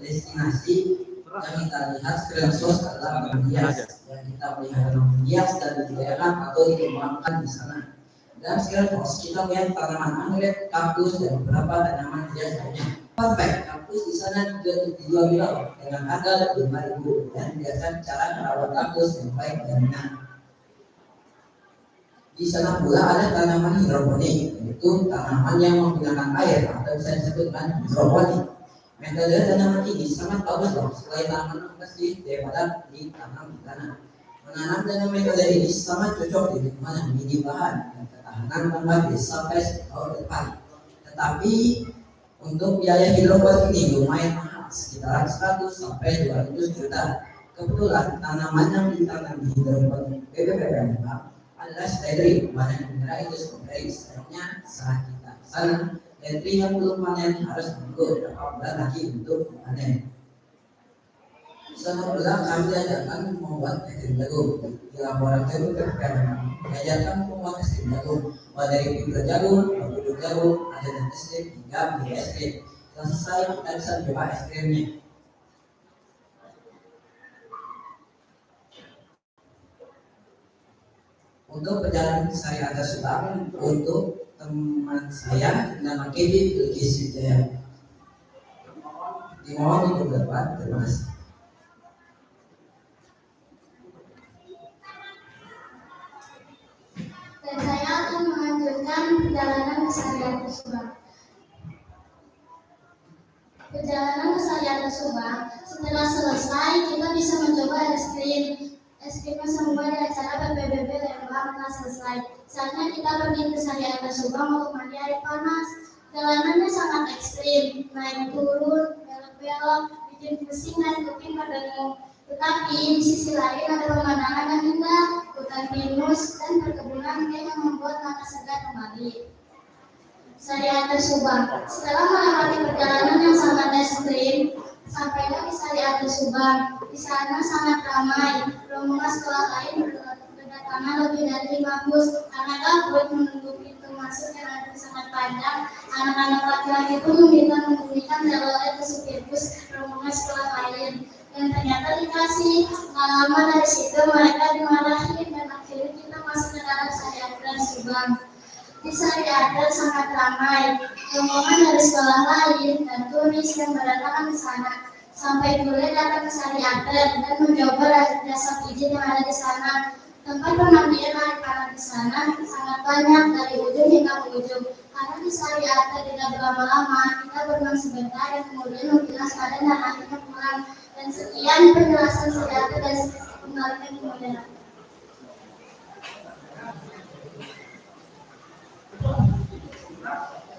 destinasi yang kita lihat screenshot adalah menghias, yang kita pelihara menghias dan dibudidayakan atau dikembangkan di sana. Dan sekarang kita melihat tanaman anggrek, kaktus dan beberapa tanaman hias lainnya. Perfect, kaktus di sana dijual dengan harga 5.000 dan biasanya cara merawat kaktus yang baik dan benar. Di sana pula ada tanaman hidroponik, yaitu tanaman yang menggunakan air atau bisa disebut dengan hidroponik. Metode tanaman ini sangat bagus loh, selain tanaman pasti daripada ditanam di tanah. Menanam dengan metode ini sangat cocok di lingkungan yang minim bahan dan ketahanan membagi sampai setahun depan. Tetapi untuk biaya hidroponik ini lumayan mahal, sekitar 100 sampai 200 juta. Kebetulan tanaman yang ditanam di hidroponik BPPM adalah strawberry, banyak mengira itu strawberry. Sayangnya saat kita sana strawberry yang belum panen harus menunggu beberapa bulan lagi untuk panen. Sana pula kami diajarkan membuat es krim jagung. Di laboratorium BPPM diajarkan membuat es krim jagung, mulai dari bibit jagung, bubuk jagung, adonan es krim hingga biji es krim. Setelah selesai kita bisa coba es krimnya. Untuk perjalanan saya atas Subang untuk teman saya nama Kevin Bilkis Wijaya. Dimohon untuk berdebat, terima kasih. Dan saya akan melanjutkan perjalanan ke Sariatu Subang. Perjalanan ke Sariatu Subang, setelah selesai kita bisa mencoba es krim. Es krim semua di acara PPBB Lembang telah selesai. Saatnya kita pergi ke Sariatu Subang untuk mandi air panas. Jalanannya sangat ekstrim, naik turun, belok-belok, bikin pusing dan kuping berdengung. Tetapi di sisi lain ada pemandangan yang indah, hutan pinus dan perkebunan yang membuat mata segar kembali. Sariatu Subang. Setelah melewati perjalanan yang sangat ekstrim, sampainya di Sariatu Subang. Di sana sangat ramai. Rombongan sekolah lain berdatangan lebih dari 5 bus. Karena gabut menunggu pintu masuk yang sangat panjang, anak-anak laki-laki pun meminta membunyikan telolet ke supir bus rombongan sekolah lain. Dan ternyata dikasih pengalaman dari situ mereka dimarahin dan akhirnya kita masuk ke dalam Sariatu Subang. Di Sariatu sangat ramai, rombongan dari sekolah lain dan turis yang berdatangan ke sana. Sampai boleh datang ke Sariatu dan mencoba jasa pijit yang ada di sana. Tempat pemandian air panas di sana sangat banyak dari ujung hingga ujung. Karena di Sariatu tidak berlama-lama, kita berenang sebentar dan kemudian membilas badan dan akhirnya pulang. Dan sekian penjelasan Sariatu dan kembalikan kemudian.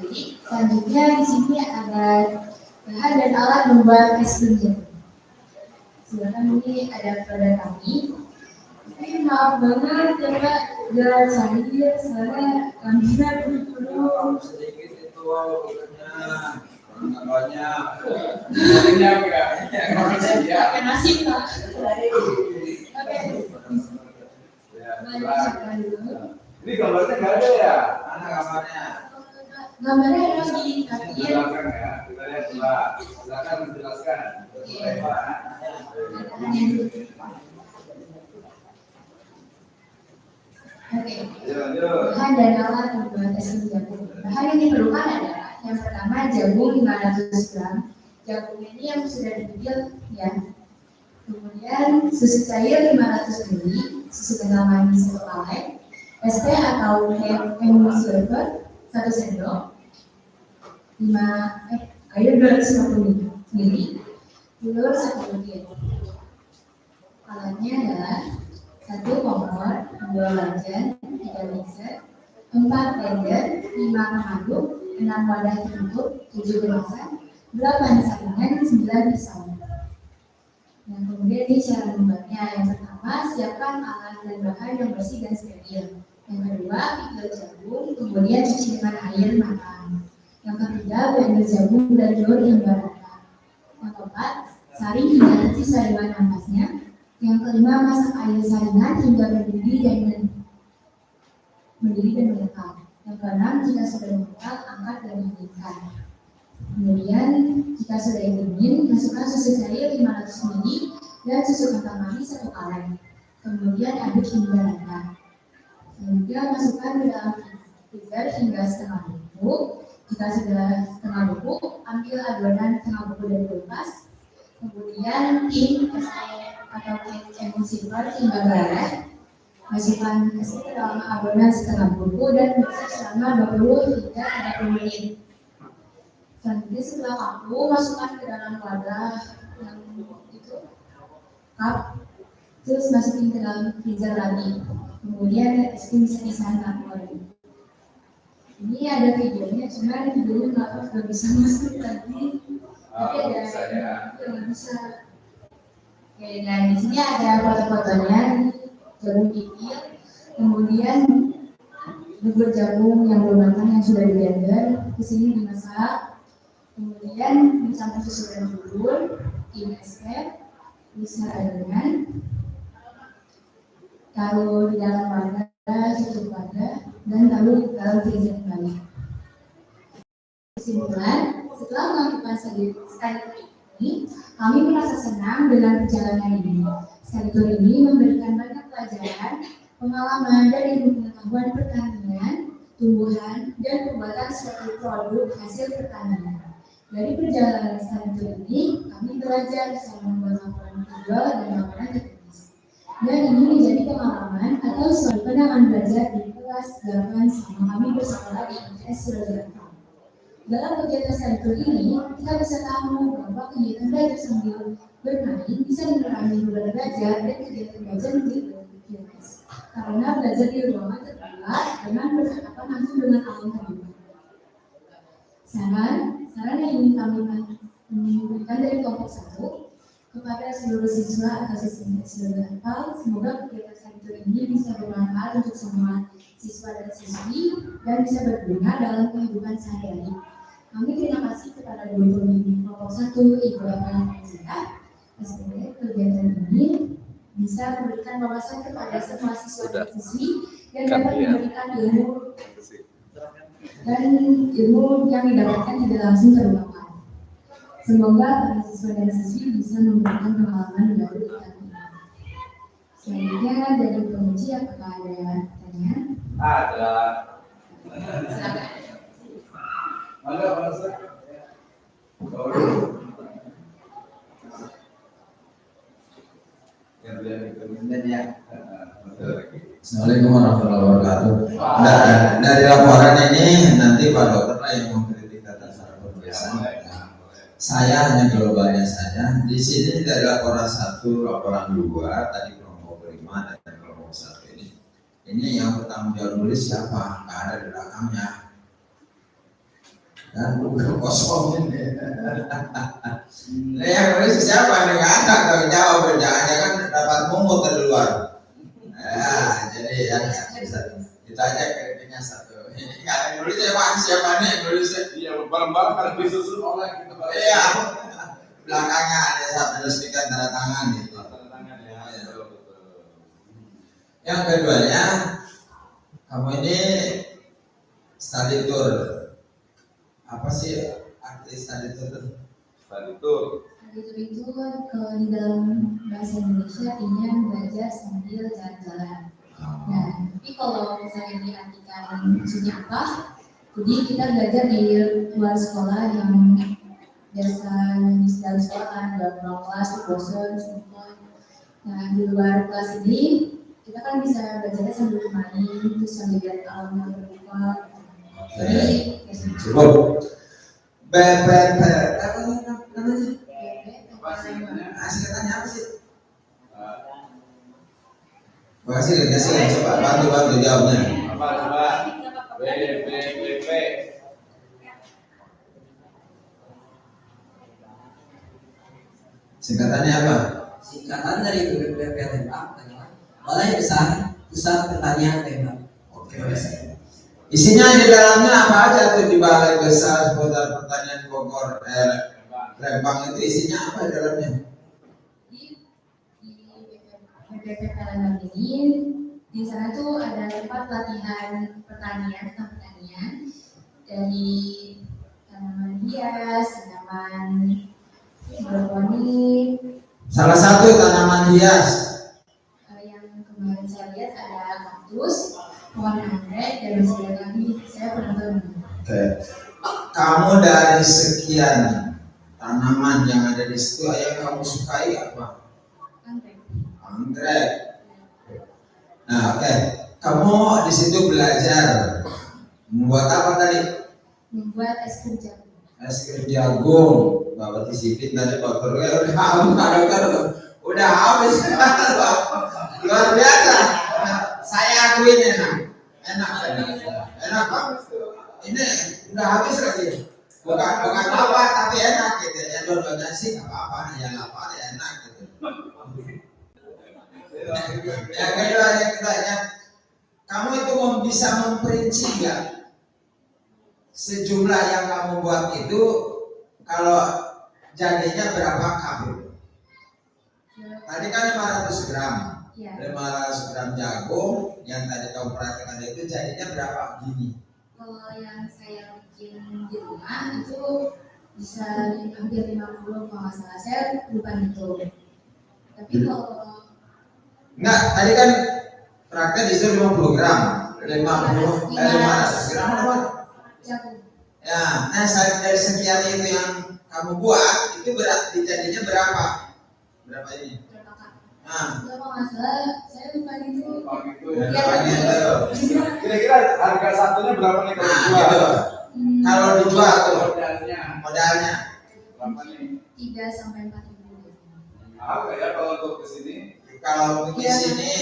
Jadi selanjutnya di sini ada bahan dan alat membuat es krim jagung. Silakan ini ada pada kami. Tapi maaf banget ya Pak, jalan saya soalnya kambingnya belum sedikit itu bukannya banyak. Banyak ya. pakai nasi Pak. Oke. Ini gambarnya nggak ada ya? Mana gambarnya? Gambarnya ada di Di kaki. belakang ya. Kita lihat coba. Silakan menjelaskan. Oke. Bahan dan alat membuat es krim jagung. Bahan yang diperlukan adalah yang pertama jagung 500 gram. Jagung ini yang sudah dibibil ya. Kemudian susu cair 500 ml, susu kental manis 1 kaleng, SP atau hand silver 1 sendok, air 250 ml, telur 1 butir. Alatnya adalah 1 kompor, 2 wajan, 3 mixer, 4 blender, 5 pengaduk, 6 wadah tutup, 7 gerosan, 8 saringan, 9 pisau. Nah, kemudian ini cara membuatnya. Yang pertama, siapkan alat dan bahan yang bersih dan steril. Yang kedua, pikul jagung, kemudian cuci dengan air matang. Yang ketiga, blender jagung dan telur hingga rata. Yang keempat, saring hingga bersih saringan ampasnya. Yang kelima, masak air saringan hingga mendidih dan melekat. Yang keenam, jika sudah melekat, angkat dan dinginkan. Kemudian jika sudah dingin, masukkan susu cair 500 ml dan susu kental manis 1 kaleng. Kemudian aduk hingga rata. Selanjutnya masukkan ke dalam freezer hingga setengah beku. Jika sudah setengah beku, ambil adonan setengah beku dari kulkas. Kemudian tim es atau cake emulsifier hingga merah. Masukkan es ke dalam adonan setengah beku dan masak selama 20 hingga 30 menit. Selanjutnya setelah kaku, masukkan ke dalam wadah yang itu cup, terus masukin ke dalam freezer lagi. Kemudian es krim bisa disantap lagi. Ini ada videonya, cuman videonya nggak bisa masuk lagi. Tapi ada yang bisa. Oke, dan di sini ada foto-fotonya, jagung kikil, kemudian bubur jagung yang belum matang yang sudah di blender, di sini dimasak, kemudian dicampur susu dan bubur, escape, bisa adonan, taruh di dalam wadah, tutup wadah, dan lalu taruh freezer kembali. Kesimpulan, setelah melakukan study ini, kami merasa senang dengan perjalanan ini. Study tour ini memberikan banyak pelajaran, pengalaman dan ilmu pengetahuan pertanian, tumbuhan, dan pembuatan suatu produk hasil pertanian. Dari perjalanan study tour ini, kami belajar cara membuat laporan visual dan laporan teknis. Dan ini menjadi pengalaman atau suatu pandangan belajar di kelas 8 selama kami bersekolah di ITS Surabaya. Dalam kegiatan study tour ini, kita bisa tahu bahwa kegiatan belajar sambil bermain bisa menerangi beban belajar dan kegiatan belajar menjadi berkegiatan. Karena belajar di ruangan terbuka dengan berhadapan langsung dengan alam terbuka. Saran yang ingin kami berikan dari kelompok 1 kepada seluruh siswa atau siswa seluruh semoga kegiatan study tour ini bisa bermanfaat untuk semua siswa dan siswi dan bisa berguna dalam kehidupan sehari-hari. Kami terima kasih kepada guru pembimbing kelompok 1 Ibu Eva Zita. Semoga kegiatan ini bisa memberikan wawasan kepada semua siswa dan siswi dan dapat memberikan ilmu yang didapatkan tidak langsung terlupakan. Semoga para siswa dan siswi bisa memberikan pengalaman baru di tahun ini. Selanjutnya dari penguji apakah ada pertanyaan? Ada. Silakan. Ada apa? Assalamualaikum warahmatullahi wabarakatuh. Dari laporan ini nanti Pak Dokter lah yang mengkritik tata cara pembiasaan. Saya hanya globalnya saja. Di sini dari laporan 1, laporan 2, tadi kelompok 5 dan kelompok 1 ini. Ini yang bertanggung jawab nulis siapa? Nggak ada di belakangnya. Dan buku kosong ini. Nah, yang nulis siapa? Nggak ada kalau jawab. Jangan-jangan dapat mungut dari luar. Nah, jadi yang bisa ditanya kritiknya 1. Ini nggak ada yang nulis siapa nih yang nulisnya? Iya, barang-barang harus disusun oleh kita. Iya. Belakangnya ada sampai resmikan tanda tangan gitu. Tanda tangan ya. Betul. Yang keduanya, kamu ini study tour. Apa sih arti study tour? Study tour. Study tour itu kalau di dalam bahasa Indonesia artinya belajar sambil jalan-jalan. Nah, tapi kalau misalnya diartikan maksudnya apa? Jadi kita belajar di luar sekolah yang biasa di dalam sekolah kan, dalam ruang kelas, bosan, semua. Nah, di luar kelas ini kita kan bisa belajarnya sambil main, terus sambil lihat alam yang terbuka. Jadi, Cukup. Apa namanya? Singkatannya apa sih? Makasih, coba bantu jawabnya. Apa coba? BPPP. Singkatannya apa? Singkatan dari BPPP Tembak adalah Balai Besar Pusat Pertanian Tembak. Oke. Isinya di dalamnya apa aja tuh di Balai Besar Seputar Pertanian Bogor, Lembang itu isinya apa di dalamnya? Di BPPP Lembang ini di sana tuh ada tempat pelatihan pertanian tentang pertanian dari tanaman hias, tanaman hidroponik. Salah satu tanaman hias. Yang kemarin saya lihat ada kaktus, pohon anggrek, dan masih ada lagi. Saya penonton. Oke. Kamu dari sekian tanaman yang ada di situ, yang kamu sukai apa? Anggrek. Anggrek. Nah, oke. Kamu di situ belajar membuat apa tadi? Membuat es krim jagung. Es krim jagung. Bapak disiplin tadi Bapak udah habis. Luar biasa. Saya akuin enak banget. Ini udah habis lagi. Bukan apa tapi enak gitu. Ya dua-duanya sih nggak apa-apa, yang apa ya enak gitu. Yang kedua ya, kamu itu bisa memperinci nggak sejumlah yang kamu buat itu kalau jadinya berapa kabel? Tadi kan 500 gram. Ya. 500 gram jagung yang tadi kamu perhatikan itu jadinya berapa gini? Kalau yang saya bikin di rumah itu bisa hampir 50 kalau nggak salah, saya lupa itu. Tapi kalau Enggak, tadi kan praktek disuruh 50 gram 500 gram apa? jagung. Ya, nah dari sekian itu yang kamu buat itu jadinya berapa? Berapa ini? Berapa kak? Nah, Kalau nggak salah, saya lupa itu. Oh gitu ya, ya. gitu. Kira-kira harga satunya berapa nih kalau Nah, dijual? gitu. Kalau dijual tuh Modalnya modalnya berapa nih? 3 sampai 4 ribu. Apa ya kalau untuk kesini? kalau di sini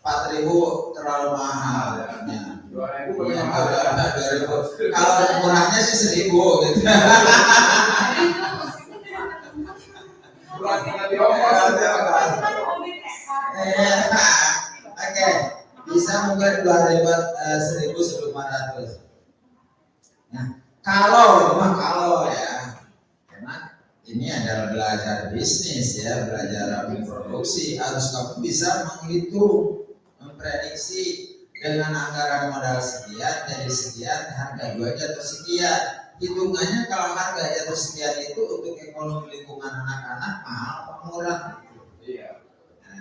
4.000 terlalu mahal. Ya. 2.000 Iya, mahal ya. 2.000. Kalau murahnya sih 1.000 gitu. Kurang di ongkos aja. Oke, bisa mungkin 1.500. Nah, kalau ya, karena ini adalah belajar bisnis ya, belajar memproduksi, harus kamu bisa menghitung, memprediksi dengan anggaran modal sekian, jadi sekian, harga jual jatuh sekian. Hitungannya kalau harga jatuh sekian itu untuk ekonomi lingkungan anak-anak mahal apa murah? Iya. Nah,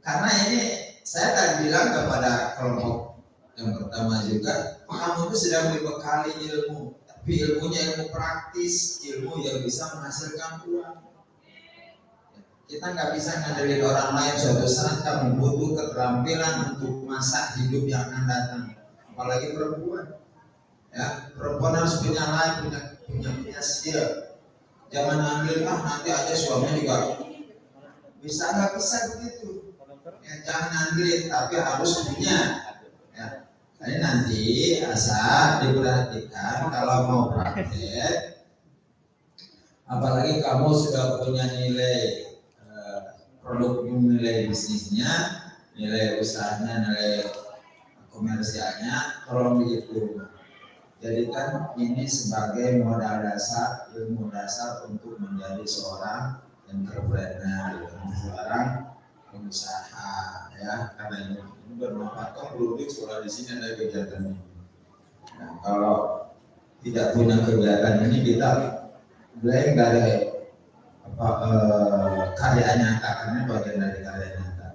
karena ini saya tadi bilang kepada kelompok yang pertama juga, kamu itu sedang dibekali ilmu, tapi ilmunya ilmu praktis, ilmu yang bisa menghasilkan uang. Kita nggak bisa ngandelin orang lain, suatu saat kamu butuh keterampilan untuk masa hidup yang akan datang, apalagi perempuan. Ya, perempuan harus punya lain, punya skill. Jangan ambil nanti aja suaminya juga bisa, nggak bisa begitu. Ya, jangan ambil, tapi harus punya. Ya, ini nanti asal diperhatikan kalau mau praktek, apalagi kamu sudah punya nilai produk, nilai bisnisnya, nilai usahanya, nilai komersialnya, tolong begitu. Jadikan ini sebagai modal dasar, ilmu dasar untuk menjadi seorang entrepreneur, seorang pengusaha, ya. Karena ini bermanfaat. Kalau belum sekolah di sini ada kegiatan ini. Nah, kalau tidak punya kegiatan ini kita blank dari karya nyata, karena bagian dari karya nyata.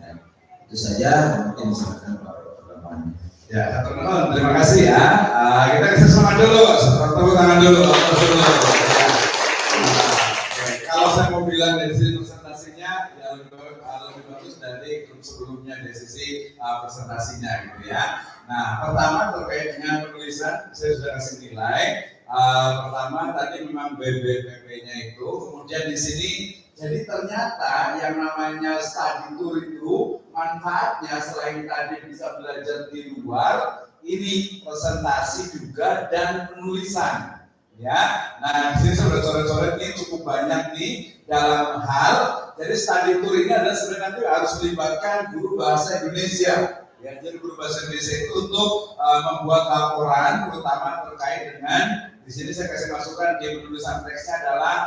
Nah, itu saja mungkin disampaikan Pak Bapak. Ya, teman-teman, terima kasih ya. Kita kasih semangat dulu, tepuk tangan dulu. Kalau saya mau bilang dari sisi presentasinya, ya lebih bagus dari grup sebelumnya dari sisi presentasinya gitu ya. Nah, pertama terkait dengan penulisan, saya sudah kasih nilai. Pertama tadi memang BBPP-nya itu, kemudian di sini jadi ternyata yang namanya study tour itu manfaatnya selain tadi bisa belajar di luar, ini presentasi juga dan penulisan. Ya, nah di sini coret-coret ini cukup banyak nih dalam hal. Jadi study tour ini adalah sebenarnya nanti harus melibatkan guru bahasa Indonesia. Ya, jadi guru bahasa Indonesia itu untuk membuat laporan, terutama terkait dengan di sini saya kasih masukan di penulisan teksnya adalah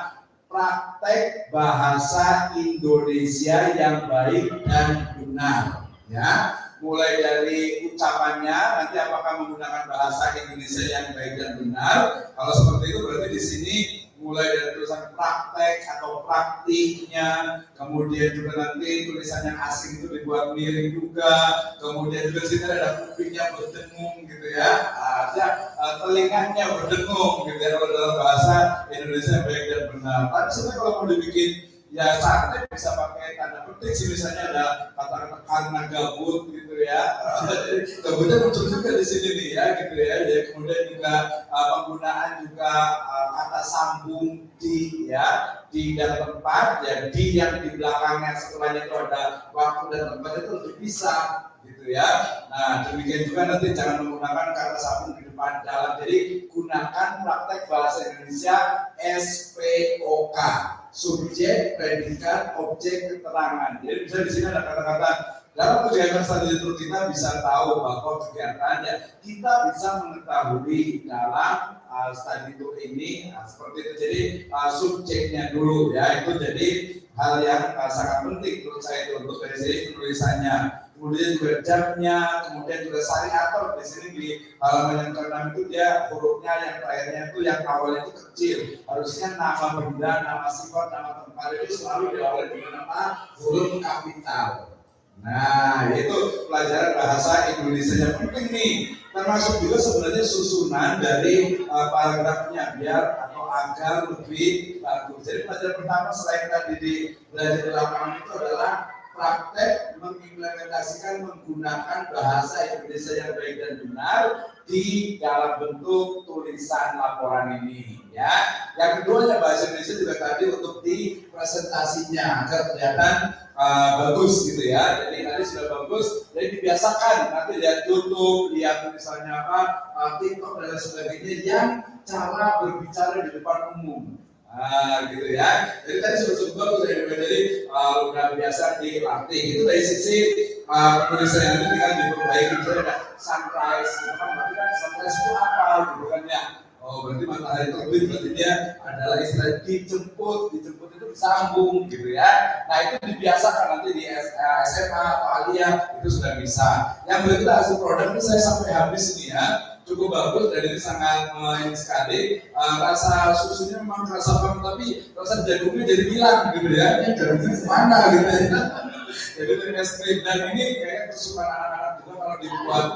praktek bahasa Indonesia yang baik dan benar. Ya, mulai dari ucapannya, nanti apakah menggunakan bahasa Indonesia yang baik dan benar. Kalau seperti itu berarti di sini mulai dari tulisan praktek atau praktiknya, kemudian juga nanti tulisan yang asing itu dibuat miring juga, kemudian juga di sini ada kupingnya berdengung gitu ya, ada telinganya berdengung gitu ya kalau dalam bahasa Indonesia baik dan benar. Tapi sebenarnya kalau mau dibikin ya santai bisa pakai tanda petik sih, misalnya ada kata-kata karena gabut gitu ya. Jadi gabutnya muncul juga di sini nih ya gitu ya. Jadi kemudian juga penggunaan juga kata sambung di ya di dan tempat ya, di yang di belakangnya setelahnya itu ada waktu dan tempat itu lebih bisa gitu ya. Nah demikian juga nanti jangan menggunakan kata sambung di depan jalan. Jadi gunakan praktek bahasa Indonesia SPOK. Subjek, predikat, objek, keterangan. Jadi bisa di sini ada kata-kata dalam kegiatan studi tour kita bisa tahu bahwa kegiatannya kita bisa mengetahui dalam studi tour ini seperti itu. Jadi subjeknya dulu ya, itu jadi hal yang sangat penting menurut saya itu untuk dari sini penulisannya. Kemudian juga jamnya, kemudian juga variator di sini di halaman yang ke-6 itu dia hurufnya yang terakhirnya itu yang awalnya itu kecil. Harusnya nama benda, nama sifat, nama tempat itu selalu diawali dengan huruf kapital. Nah, itu pelajaran bahasa Indonesia yang penting nih. Termasuk juga sebenarnya susunan dari paragrafnya biar atau agar lebih bagus. Jadi pelajaran pertama selain tadi di belajar di lapangan itu adalah praktek mengimplementasikan menggunakan bahasa Indonesia yang baik dan benar di dalam bentuk tulisan laporan ini ya. Yang kedua bahasa Indonesia juga tadi untuk di presentasinya agar kelihatan bagus gitu ya. Jadi tadi sudah bagus, jadi dibiasakan nanti lihat YouTube, lihat misalnya TikTok dan sebagainya yang cara berbicara di depan umum. Gitu ya. Jadi tadi sudah bagus ya, jadi udah biasa dilatih. Itu dari sisi penulisan yang itu tinggal diperbaiki. Misalnya ada sunrise, gitu kan? Berarti kan sunrise itu apa gitu kan ya? Oh berarti matahari terbit, berarti dia adalah istilah dijemput itu disambung gitu ya. Nah itu dibiasakan nanti di SMA atau Alia itu sudah bisa. Yang berikutnya hasil produk ini saya sampai habis ini ya. Cukup bagus dan ini sangat ini sekali. Rasa susunya memang rasa banget, tapi rasa jagungnya jadi hilang gitu ya. Ini jagungnya kemana gitu ya. Jadi dari es krim dan ini kayak kesukaan anak-anak juga kalau dibuat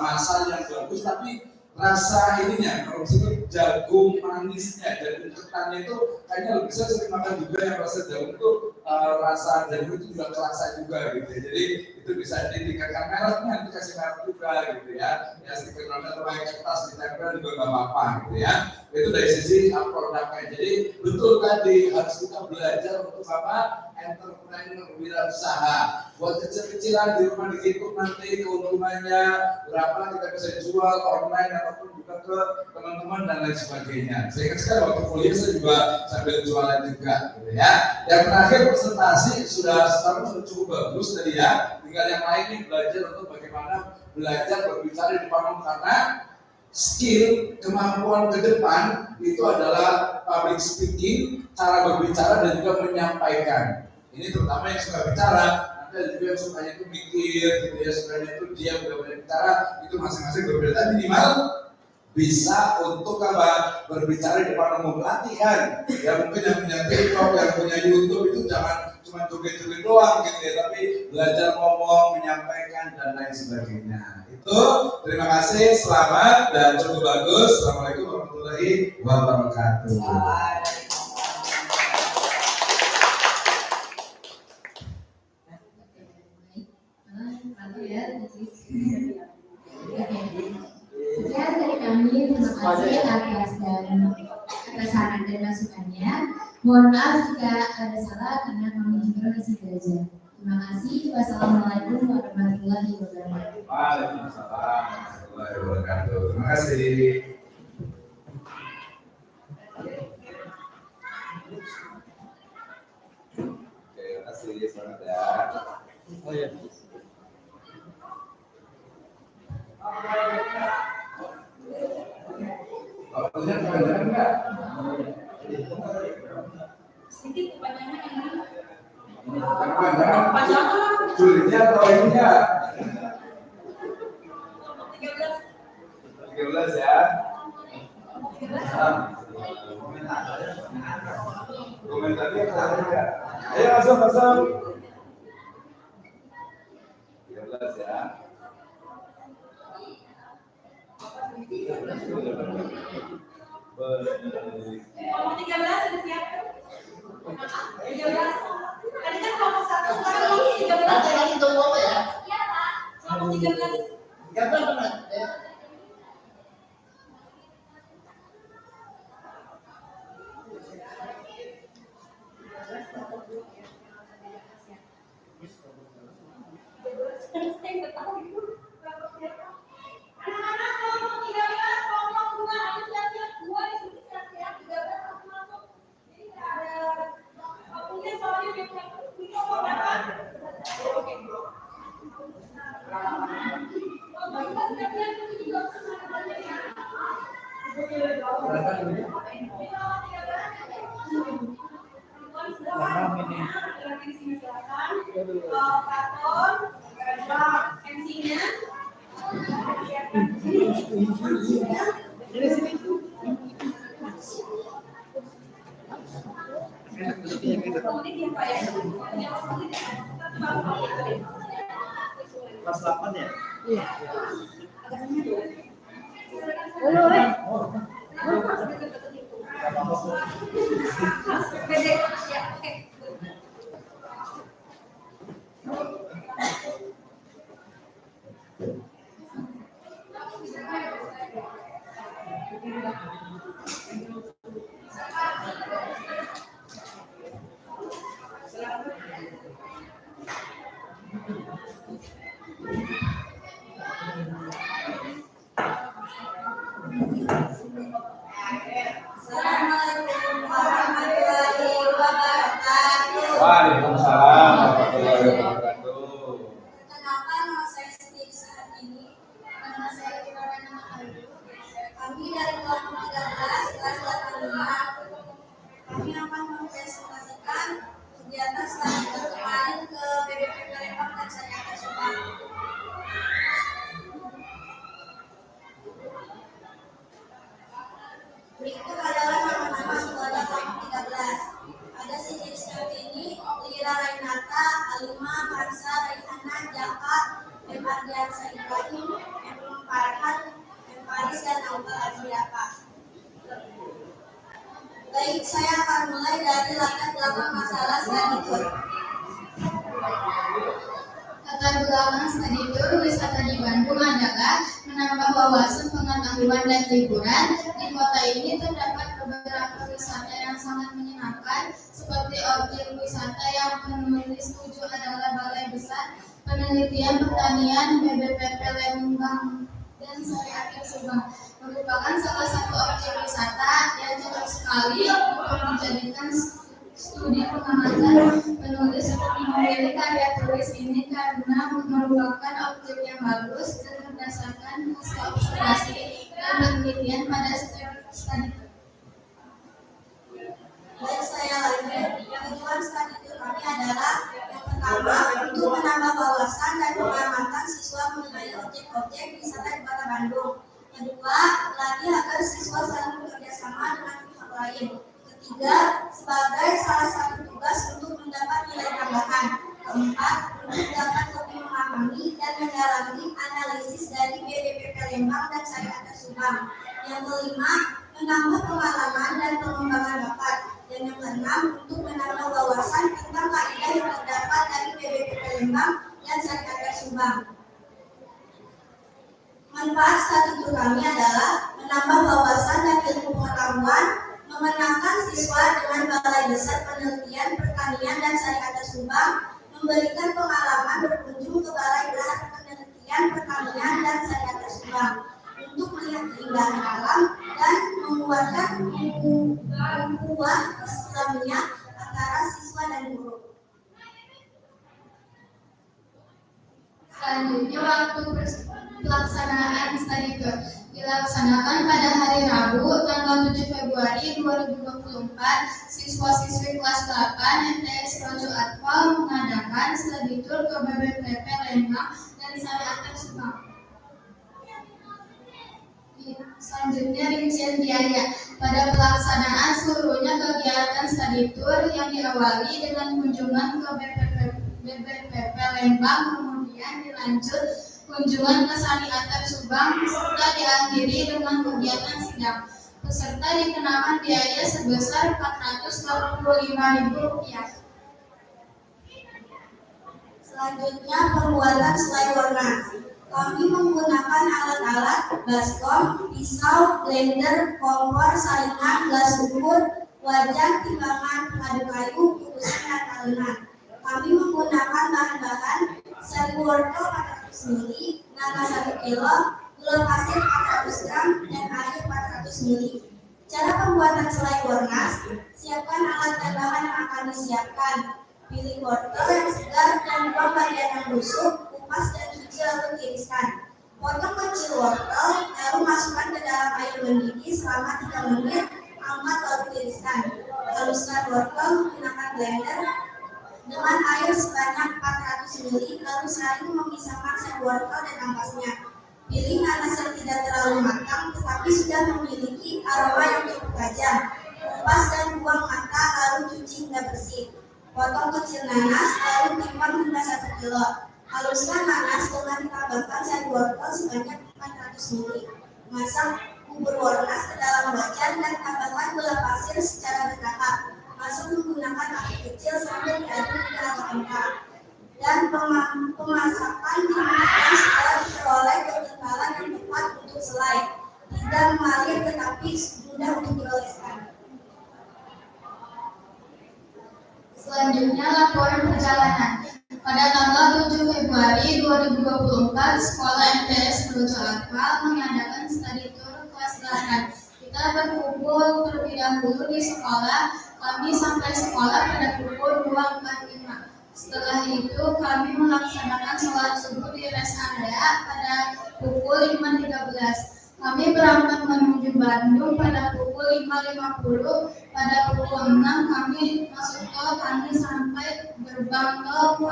masal yang bagus, tapi rasa ininya, kalau disebut jagung manisnya, jagung ketannya itu kayaknya lebih bisa sering makan juga yang rasa jagung itu rasa jagung itu juga terasa juga gitu. Jadi itu bisa ditingkatkan mereknya, nanti kasih merek juga gitu ya. Ya stiker atau pakai kertas ditempel juga nggak apa-apa gitu ya. Itu dari sisi produknya. Jadi betul tadi harus kita belajar untuk apa? Entrepreneur, wirausaha. Buat kecil-kecilan di rumah dihitung nanti keuntungannya berapa kita bisa jual online ataupun juga ke teman-teman dan lain sebagainya. Saya ingat sekali waktu kuliah saya juga sambil jualan juga gitu ya. Yang terakhir presentasi sudah cukup bagus tadi ya. Tinggal yang lain ini belajar untuk bagaimana belajar berbicara di depan umum, karena skill, kemampuan ke depan itu adalah public speaking, cara berbicara dan juga menyampaikan. Ini terutama yang suka bicara, nanti ada juga yang sukanya itu mikir, gitu ya, sukanya itu diam, gak banyak bicara, itu masing-masing berbeda. Minimal bisa untuk apa? Berbicara di depan umum, latihan. Ya mungkin yang punya TikTok, yang punya YouTube itu jangan cuma joget-joget doang gitu ya, tapi belajar ngomong, menyampaikan dan lain sebagainya. Itu terima kasih, selamat dan cukup bagus. Assalamualaikum warahmatullahi wabarakatuh. Sekian dari kami, terima kasih atas saran dan masukannya. Mohon maaf jika ada salah karena kami juga masih belajar. Terima kasih. Wassalamualaikum warahmatullahi wabarakatuh. Waalaikumsalam warahmatullahi wabarakatuh. Terima kasih. Oke, terima kasih. Selamat ya. Oh iya. Waktunya kepanjangan enggak? Sedikit kepanjangan ini. Kepanjangan. Sulitnya atau ininya? 13 ya. Komentarnya ada. Ayo masuk. 13 ya. Kelompok 13 sudah siap? 13. Tadi kan kelompok 1, sekarang kelompok 13. Nanti tunggu apa ya? Iya, Pak. Kelompok 13. Gambar benar. Anak-anak kelompok 13, kelompok 2 harus siap-siap. 2 di sini siap-siap, 13 harus masuk. Jadi nggak ada mungkin soalnya yang di kelompok berapa? Oke. Kelompok kita siap-siap itu juga semuanya ya. Kelompok 13 di sini silakan. Karton, MC-nya. Kelas 8 ya? Iya. Assalamualaikum warahmatullahi wabarakatuh. Waalaikumsalam warahmatullahi wabarakatuh. Kenapa nama saya Siti saat ini? Nama saya Kirana Ayu. Kami dari kelompok 13 kelas 85. Kami akan mempresentasikan kegiatan selanjutnya kemarin ke BBP Palembang dan saya akan coba. Berikut adalah nama-nama anggota kelompok 13. Ada Siti Rizkyawati, Lira Rainata, Alima, Marsa, Raihana, Jaka, M. Ardiansa Ibrahim, M. Farhan, M. Faris, dan Aukal Azriaka. Baik, saya akan mulai dari latar belakang masalah studi tour. Latar belakang studi tour wisata di Bandung adalah menambah wawasan pengetahuan dan liburan. Di kota ini terdapat beberapa wisata yang sangat menyenangkan, seperti objek wisata yang penulis setuju adalah Balai Besar Penelitian Pertanian BBPP Lembang dan Syariah Subang, merupakan salah satu objek wisata yang cocok sekali untuk dijadikan studi pengamatan. Penulis memilih karya tulis ini karena merupakan objek yang bagus dan berdasarkan hasil observasi dan penelitian pada studi. Baik, saya lanjut. Tujuan studi tour kami adalah yang pertama untuk menambah wawasan dan pengamatan siswa mengenai objek-objek wisata di Kota Bandung. Kedua, melatih agar siswa saling bekerja sama dengan pihak lain. Ketiga, sebagai salah satu tugas untuk mendapat nilai tambahan. Keempat, untuk dapat lebih memahami dan mendalami analisis dari BBP Palembang dan Syariah Subang. Yang kelima, menambah pengalaman dan pengembangan bakat. Dan yang keenam, untuk menambah wawasan tentang kaidah yang terdapat dari BBP Palembang dan Syariah Subang. Manfaat studi tour kami adalah menambah wawasan dan ilmu pengetahuan, mengenalkan siswa dengan Balai Besar Penelitian Pertanian dan Syariah Subang, memberikan pengalaman berkunjung ke Balai Besar Penelitian Pertanian dan Syariah Subang untuk melihat keindahan alam dan menguatkan ukhuwah Islamiyah antara siswa dan guru. Selanjutnya, waktu pelaksanaan studi tour dilaksanakan pada hari Rabu tanggal 7 Februari 2024. Siswa-siswi kelas 8 MTS Rojo Atfal mengadakan studi tour ke BBPP Lembang dan Syariah Subang. Selanjutnya rincian biaya. Pada pelaksanaan seluruhnya kegiatan study tour yang diawali dengan kunjungan ke BPPP Lembang, kemudian dilanjut kunjungan ke Saniater Subang, serta diakhiri dengan kegiatan sidang. Peserta dikenakan biaya sebesar Rp485.000. Selanjutnya pembuatan selai warna. Kami menggunakan alat-alat baskom, pisau, blender, kompor, saringan, gelas ukur, wajan, timbangan, pengadu kayu, kukusan, dan talenan. Kami menggunakan bahan-bahan sari wortel 400 ml, naga 1 kg, gula pasir 400 gram, dan air 400 ml. Cara pembuatan selai warnas: siapkan alat dan bahan yang akan disiapkan. Pilih wortel yang segar dan buang bagian yang busuk, kupas dan cuci lalu tiriskan. Potong kecil wortel, lalu masukkan ke dalam air mendidih selama 3 menit, angkat lalu tiriskan. Haluskan wortel menggunakan blender dengan air sebanyak 400 ml, lalu saring memisahkan sel wortel dan ampasnya. Pilih nanas yang tidak terlalu matang tetapi sudah memiliki aroma yang cukup tajam. Kupas dan buang mata lalu cuci hingga bersih. Potong kecil nanas, lalu timbang hingga 1 kg. Haluskan nanas dengan ditambahkan sari wortel sebanyak 400 ml. Masak bubur warnas ke dalam wajan dan tambahkan gula pasir secara bertahap. Masuk menggunakan api kecil sampai diaduk hingga agak lengkap. Dan pemasakan dimulai setelah diperoleh kekebalan yang tepat untuk selai. Tidak mengalir tetapi mudah untuk dioleskan. Selanjutnya laporan perjalanan. Pada tanggal 7 Februari 2024, Sekolah MTS Procolakal mengadakan study tour kelas 8. Kita berkumpul terlebih dahulu di sekolah. Kami sampai sekolah pada pukul 2.45. Setelah itu kami melaksanakan sholat subuh di rest area pada pukul 5.13. Kami berangkat menuju Bandung pada pukul 5.50. Pada pukul 6 kami masuk tol. Kami sampai gerbang tol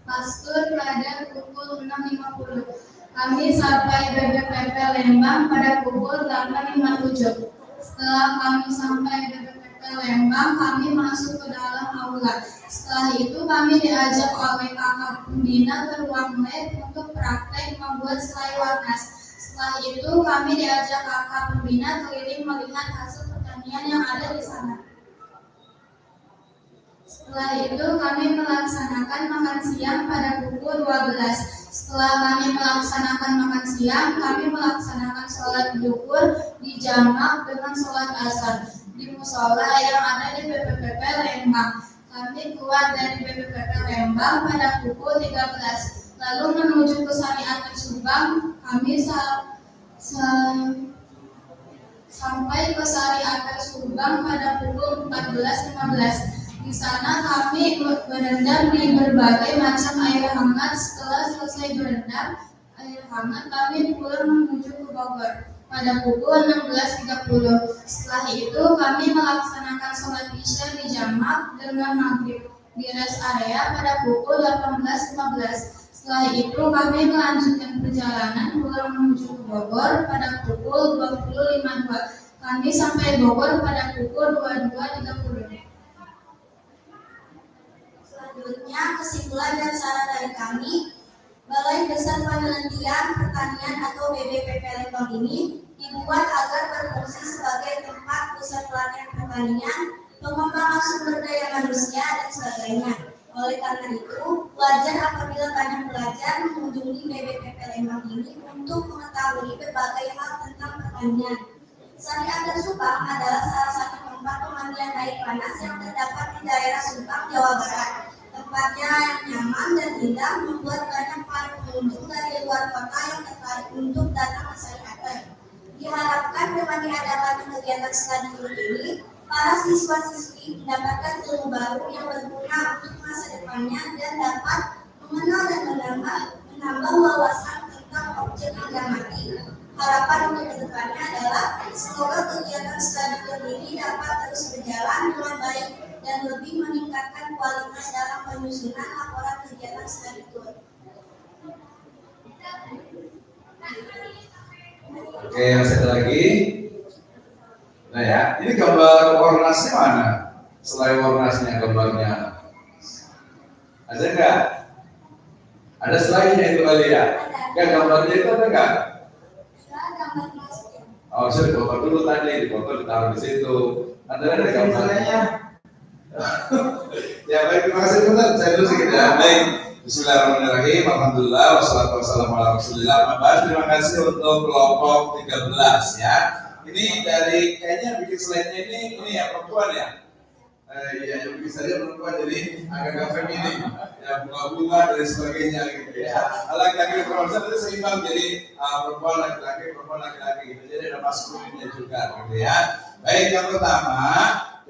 Pasteur pada pukul 6.50. Kami sampai BPPP Lembang pada pukul 8.57. Setelah kami sampai BPPP Lembang, kami masuk ke dalam aula. Setelah itu kami diajak oleh kakak pembina ke ruang lab untuk praktek membuat selai warnas. Setelah itu kami diajak kakak pembina keliling melihat hasil pertanian yang ada di sana. Setelah itu kami melaksanakan makan siang pada pukul 12. Setelah kami melaksanakan makan siang, kami melaksanakan sholat zuhur dijamak dengan sholat asar di musola yang ada di BPPP Lembang. Kami keluar dari BPPP Lembang pada pukul 13. Lalu menuju ke Saniater Subang. Kami sampai ke Saniater Subang pada pukul 14.15. Di sana kami berendam di berbagai macam air hangat. Setelah selesai berendam air hangat, kami pulang menuju ke Bogor pada pukul 16.30. Setelah itu kami melaksanakan sholat isya di jamak dengan maghrib di rest area pada pukul 18.15. Setelah itu kami melanjutkan perjalanan pulang menuju ke Bogor pada pukul 20.52. Kami sampai Bogor pada pukul 22.30. Selanjutnya kesimpulan dan saran dari kami. Balai Besar Penelitian Pertanian atau BBPP Lembang ini dibuat agar berfungsi sebagai tempat pusat pelatihan pertanian, pengembangan sumber daya manusia, dan sebagainya. Oleh karena itu, wajar apabila banyak pelajar mengunjungi BBPP Lembang ini untuk mengetahui berbagai hal tentang pertanian. Saniater Subang adalah salah satu tempat pemandian air panas yang terdapat di daerah Subang, Jawa Barat. Tempatnya yang nyaman dan indah membuat banyak para pengunjung dari luar kota yang tertarik untuk datang ke Saniater. Diharapkan dengan diadakannya kegiatan studi tour ini, para siswa-siswi mendapatkan ilmu baru yang berguna untuk masa depannya dan dapat mengenal dan menambah wawasan tentang objek yang diamati. Harapan untuk kedepannya adalah semoga kegiatan studi tour ini dapat terus berjalan dengan baik dan lebih meningkatkan kualitas dalam penyusunan laporan kegiatan studi tour. Oke, masih ada lagi. Nah ya, ini gambar Wornasnya mana? Selain Wornasnya gambarnya, ada nggak? Ada selainnya itu kali ya? Nggak, gambarnya itu ada nggak? Gambar masnya. Oh, bisa difoto dulu tadi, difoto ditaruh di situ. Ada gambarnya. Ya baik, terima kasih teman. Saya dulu sedikit ya. Baik, Bismillahirrahmanirrahim. Alhamdulillah, wassalatu wassalamu ala rasulillah. Terima kasih untuk kelompok 13 ya. Ini dari kayaknya bikin slide-nya ini ya perempuan ya. Ya yang bikin saja perempuan, jadi agak feminim. Ya bunga-bunga dan sebagainya gitu ya. Laki-laki perempuan itu seimbang, jadi perempuan laki-laki gitu. Jadi ada maskulinnya juga gitu ya. Baik, yang pertama,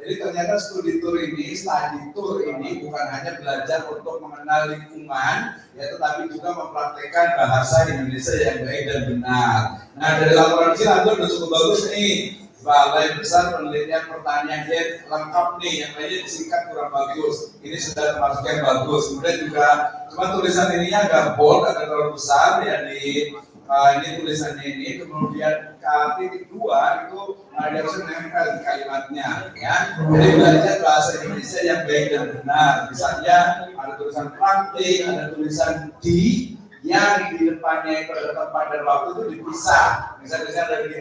jadi ternyata study tour ini bukan hanya belajar untuk mengenal lingkungan, ya tetapi juga mempraktekkan bahasa Indonesia yang baik dan benar. Nah dari laporan ini sudah cukup bagus nih. Balai Besar Penelitian Pertanian Jet lengkap nih, yang lainnya disingkat kurang bagus. Ini sudah termasuk yang bagus. Kemudian juga cuma tulisan ininya agak bold, agak terlalu besar ya di ini tulisannya ini. Kemudian titik 2 itu dia harus menempel di kalimatnya ya. Jadi belajar bahasa Indonesia yang baik dan benar. Misalnya ada tulisan praktik, ada tulisan di, yang di depannya itu ada tempat dan waktu itu dipisah. Misalnya ada di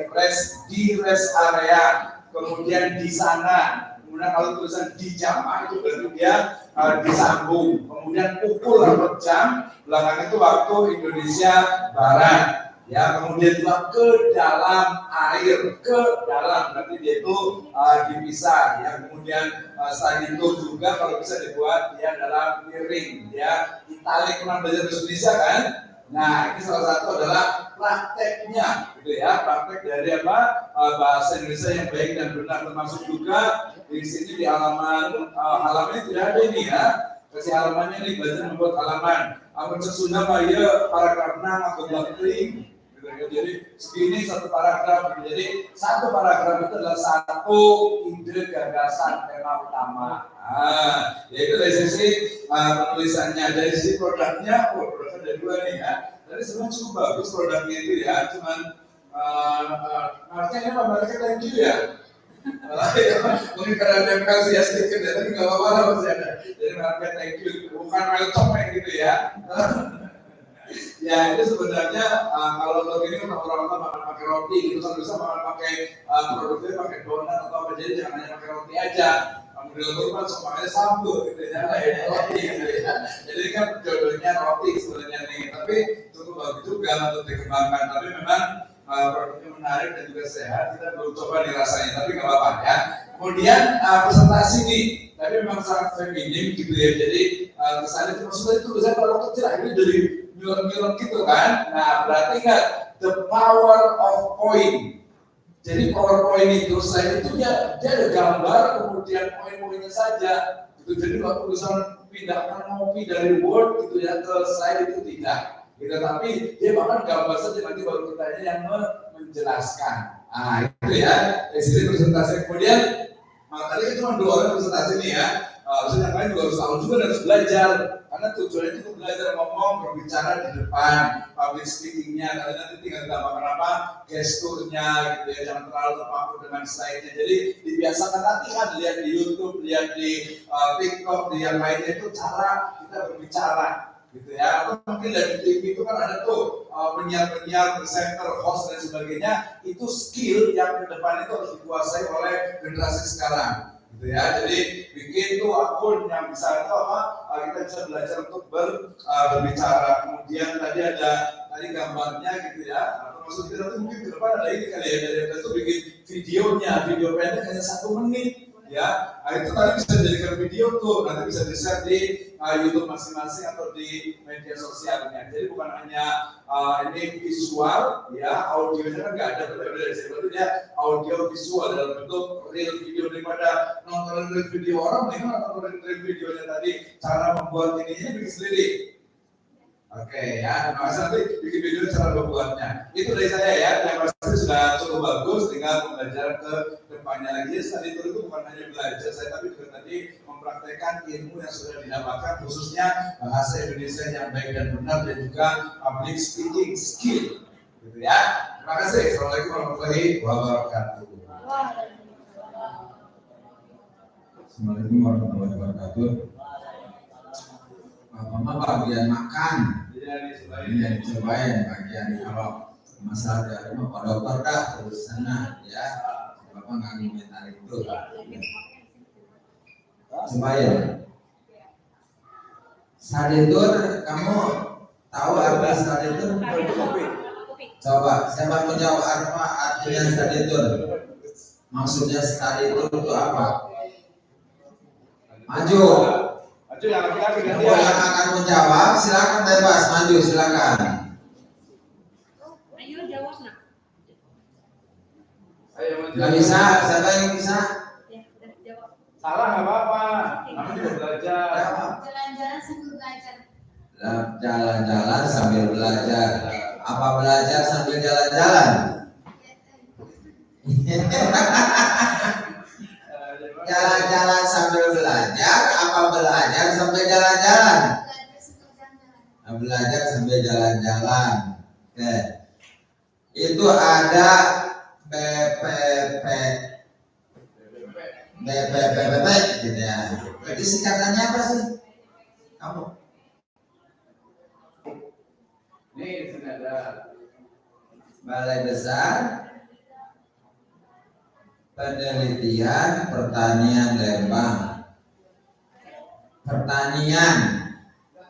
rest area, kemudian di sana. Kemudian kalau tulisan di jamak itu berarti dia disambung. Kemudian pukul atau jam, belakang itu waktu Indonesia Barat. Ya, kemudian juga ke dalam air, ke dalam berarti dia itu dipisah. Ya, kemudian selain itu juga kalau bisa dibuat dia dalam piring, ya italik. Pernah belajar bahasa Indonesia kan? Nah, ini salah satu adalah prakteknya, gitu ya, praktek dari apa bahasa Indonesia yang baik dan benar, termasuk juga di sini di halamannya tidak ada ini ya. Kasih halamannya nih, belajar membuat halaman. Apa sesuna ya paragraf 6 atau 20. Jadi segini satu paragraf. Jadi satu paragraf itu adalah satu ide gagasan tema utama. Yaitu dari sisi penulisannya, dari sisi produknya, produknya ada 2 nih ya. Jadi sebenarnya cukup bagus produknya itu ya. Cuman artinya apa? Mereka thank you ya. Mungkin karena ada yang kasih ya sedikit ya, tapi nggak apa-apa lah masih ada. Jadi mereka thank you, bukan welcome gitu ya. Ya itu sebenarnya kalau untuk ini orang-orang makan pakai roti gitu kan, bisa makan pakai produknya pakai donat atau apa, jadi jangan hanya pakai roti aja. Kemudian itu kan semuanya sambal gitu ya, kayak roti gitu ya. Jadi kan jodohnya roti sebenarnya nih, tapi cukup bagus juga untuk dikembangkan. Tapi memang produknya menarik dan juga sehat. Kita belum coba dirasanya, tapi nggak apa-apa ya. Kemudian presentasi nih, tapi memang sangat feminim gitu ya. Jadi kesannya itu maksudnya itu saya kalau kecil akhirnya jadi nyuruh gitu kan. Nah berarti kan the power of point. Jadi PowerPoint itu slide itu dia ada gambar, kemudian poin-poinnya saja. Gitu. Jadi waktu misalnya pindahkan ngopi dari Word gitu ya ke slide itu tidak. Gitu, tapi dia bahkan gambar saja, nanti baru kita yang menjelaskan. Nah itu ya, dari sini presentasi. Kemudian tadi cuma 2 orang presentasi nih ya. Harusnya yang lain juga harus tahu juga dan harus belajar. Karena tujuannya itu belajar ngomong, berbicara di depan, public speaking-nya. Kalian nanti tinggal tambahkan apa? Gesturnya gitu ya, jangan terlalu terpaku dengan slide-nya. Jadi dibiasakan latihan, lihat di YouTube, lihat di TikTok, di yang lainnya itu cara kita berbicara. Gitu ya, atau mungkin dari TV itu kan ada tuh penyiar-penyiar, presenter, host dan sebagainya. Itu skill yang ke depan itu harus dikuasai oleh generasi sekarang. Gitu ya, jadi bikin tuh akun yang bisa itu apa? Kita bisa belajar untuk berbicara. Kemudian tadi ada gambarnya gitu ya. Atau maksud kita tuh mungkin ke depan ada ini kali ya, dari itu bikin videonya, video pendek hanya 1 menit. Ya, itu tadi bisa dijadikan video tuh, nanti bisa di-share di YouTube masing-masing atau di media sosialnya. Jadi bukan hanya ini visual, ya, audionya kan nggak ada, berarti dia audio visual dalam bentuk real video. Daripada nonton real video orang, mendingan nonton real videonya tadi, cara membuat ininya bikin sendiri. Oke ya, terima kasih, nanti bikin video cara membuatnya. Itu dari saya ya, yang pasti sudah cukup bagus, tinggal belajar ke depannya lagi. Tadi itu bukan hanya belajar saya, tapi juga tadi mempraktekkan ilmu yang sudah didapatkan, khususnya bahasa Indonesia yang baik dan benar, dan juga public speaking skill, gitu ya. Terima kasih. Assalamualaikum warahmatullahi wabarakatuh. Assalamualaikum warahmatullahi wabarakatuh. Bapak bagian makan, ini yang dicobain bagian kalau masalah dari rumah Pak Dokter dah terus sana ya. Bapak nggak komentar itu. Cobain. Saditur, kamu tahu arti saditur? Coba, siapa menjawab apa artinya saditur? Maksudnya saditur itu apa? Maju. Maju yang laki-laki ganti. Yang akan menjawab silakan bebas maju silakan. Ayo jawab nak. Ayo maju. Nggak bisa, siapa yang bisa? Ya, udah jawab. Salah nggak apa-apa. Kamu juga belajar. Jalan-jalan sambil belajar. Jalan-jalan sambil belajar. Apa belajar sambil jalan-jalan? Jalan-jalan sambil belajar. Apa belajar sambil jalan-jalan? Belajar sambil jalan-jalan. Oke. Itu ada BPP gitu ya. Jadi singkatannya apa sih? Kamu? Nih, sini ada. Balai Besar Penelitian Pertanian Lembang. Pertanian.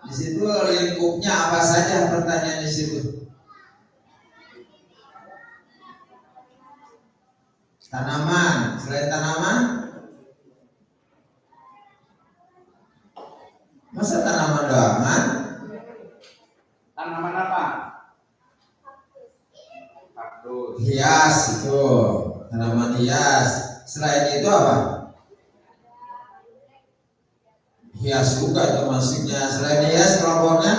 Di situ lingkupnya apa saja pertanian di situ? Tanaman. Selain tanaman, masa tanaman doangan? Tanaman apa? Kaktus. Hias itu, tanaman hias. Selain itu apa? Hias juga itu maksudnya. Selain hias kelompoknya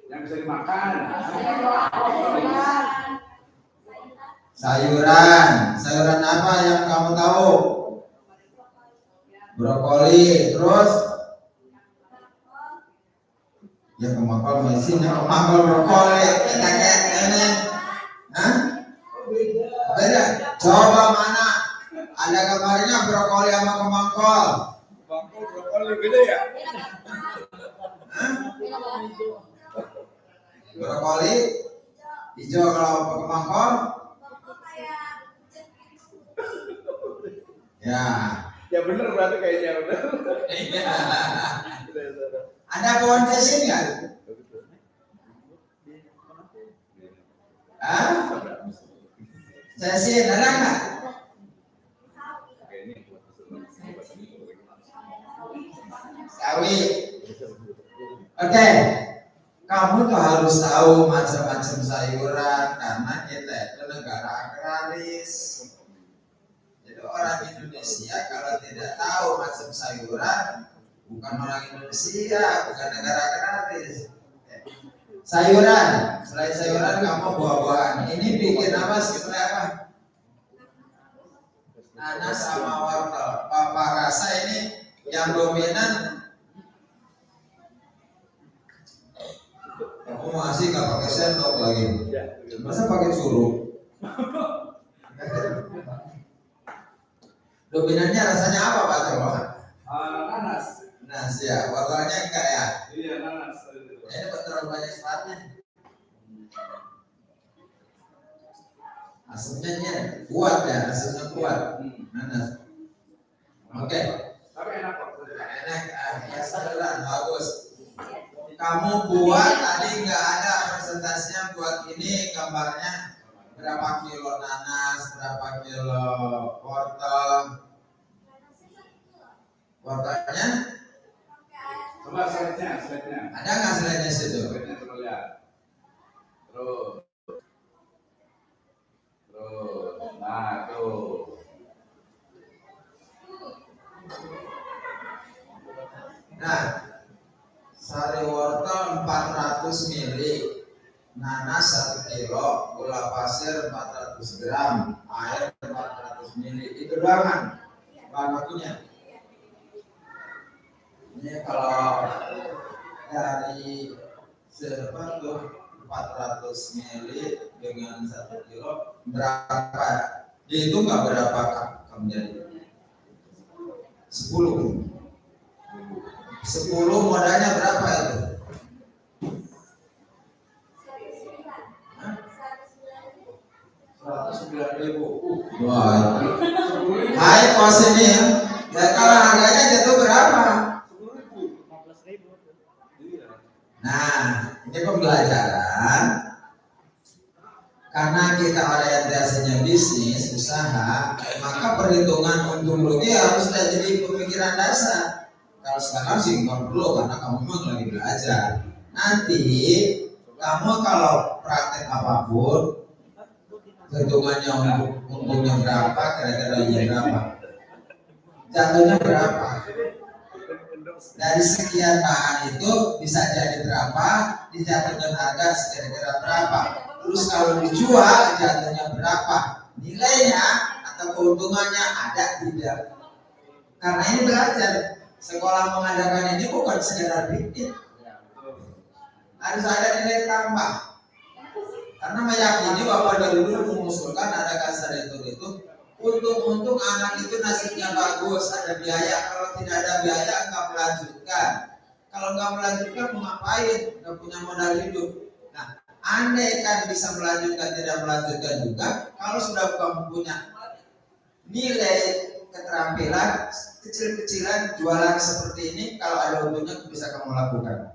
Yang bisa dimakan. sayuran. Sayuran apa yang kamu tahu? Brokoli. Terus ya kemakol mesinnya kemakol brokoli. Kita kayak ini. Hah? Beda. Coba mana? Ada gambarnya brokoli sama kemakol. Bangkol brokoli beda ya? Brokoli hijau, kalau kemakol ya. Ya bener berarti kayaknya bener. Ada pohon sesin nggak? Hah? Sesin ada nggak? Sawi. Oke. Kamu tuh harus tahu macam-macam sayuran karena kita itu negara agraris. Jadi orang Indonesia kalau tidak tahu macam sayuran, bukan orang Indonesia, bukan negara agraris. Sayuran, selain sayuran kamu buah-buahan. Ini bikin apa sih? Apa? Nanas sama wortel. Papa rasa ini yang dominan. Kamu masih nggak pakai sendok lagi? Masa pakai suruh? Dominannya rasanya apa Pak Coba? Nanas. Nanas ya, warnanya enggak ya? Iya nanas. Ini terlalu banyak seratnya. Asamnya kuat ya, asamnya kuat. Nanas. Oke. Tapi enak kok. Enak, ya sayuran bagus. Kamu buat tadi nggak ada presentasinya buat ini gambarnya berapa kilo nanas, berapa kilo wortel. Wortelnya Coba slide-nya. ada nggak slide-nya situ? Slide-nya coba lihat. Terus. Nah tuh. Nah, sari wortel 400 ml, nanas 1 kilo, gula pasir 400 gram, air 400 ml. Itu doang kan bahan bakunya. Ini kalau dari apa tuh 400 ml dengan 1 kilo berapa? Dihitung nggak berapa kamu jadi? 10 modalnya berapa itu? 109.000. Wah, hai kos ini ya. Ya kalau harganya jatuh berapa? 10.000. Nah, ini pembelajaran. Karena kita orientasinya bisnis, usaha, maka perhitungan untung rugi harus jadi pemikiran dasar. Kalau sekarang sih nggak perlu karena kamu memang lagi belajar. Nanti kamu kalau praktek apapun, hitungannya untungnya berapa, kira-kira berapa, jatuhnya berapa. Dari sekian bahan itu bisa jadi berapa, dijatuhkan harga kira-kira berapa. Terus kalau dijual jatuhnya berapa, nilainya atau keuntungannya ada tidak. Karena ini belajar, sekolah mengadakan ini bukan sekedar bikin, harus ada nilai tambah. Karena meyakini bahwa dari dulu mengusulkan ada kasar itu untung anak itu nasibnya bagus, ada biaya. Kalau tidak ada biaya nggak melanjutkan. Kalau nggak melanjutkan mau ngapain? Nggak punya modal hidup. Nah, andai kan bisa melanjutkan tidak melanjutkan juga, kalau sudah kamu punya nilai keterampilan kecil-kecilan jualan seperti ini, kalau ada untungnya bisa kamu lakukan.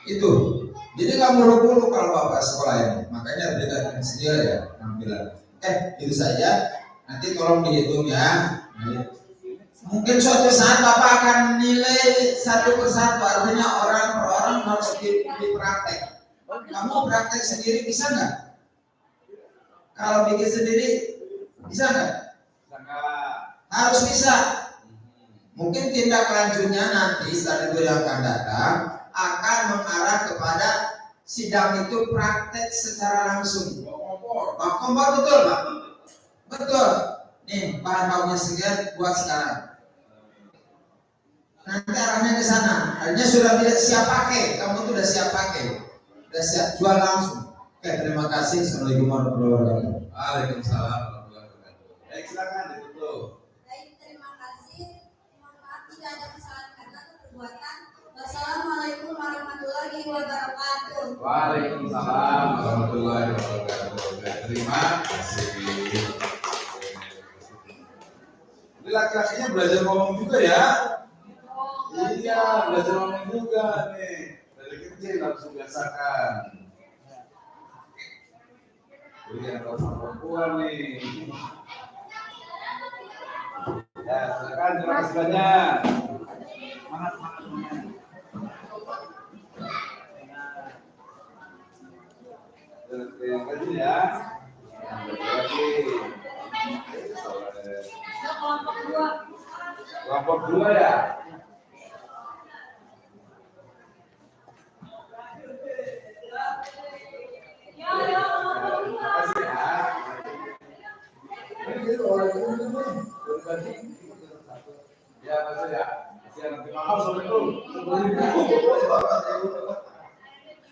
Itu. Jadi nggak mulu-mulu kalau bapak sekolah ini, makanya beda sendiri ya tampilan. Itu saja. Nanti tolong dihitung ya. Mungkin suatu saat bapak akan nilai satu persatu, artinya orang per orang harus dipraktek. Kamu praktek sendiri bisa nggak? Kalau bikin sendiri bisa nggak? Harus bisa. Mungkin tindak lanjutnya nanti setelah itu yang akan datang akan mengarah kepada sidang itu praktek secara langsung. Kompor betul Pak? Betul. Nih bahan bakunya sekian buat sekarang. Nanti arahnya ke sana. Artinya sudah tidak siap pakai. Kamu tuh udah siap pakai. Udah siap jual langsung. Oke, terima kasih. Assalamualaikum warahmatullahi wabarakatuh. Waalaikumsalam warahmatullahi wabarakatuh. Baik, silakan ditutup. Baik, terima kasih. Mohon maaf tidak ada kesalahan kata atau perbuatan. Wassalamualaikum warahmatullahi wabarakatuh. Waalaikumsalam warahmatullahi wabarakatuh. Terima kasih. Ini laki-lakinya belajar ngomong juga ya? Iya, belajar ngomong juga nih. Dari kecil langsung biasakan. Jadi yang sama perempuan nih. Ya, silakan. Terima kasih banyak. Semangat. Terima kasih ya. Terima kasih. Kelompok 2 ya? Terima kasih ya. Ya, masuk ya. Masih nanti mahal sampai itu. 10.000.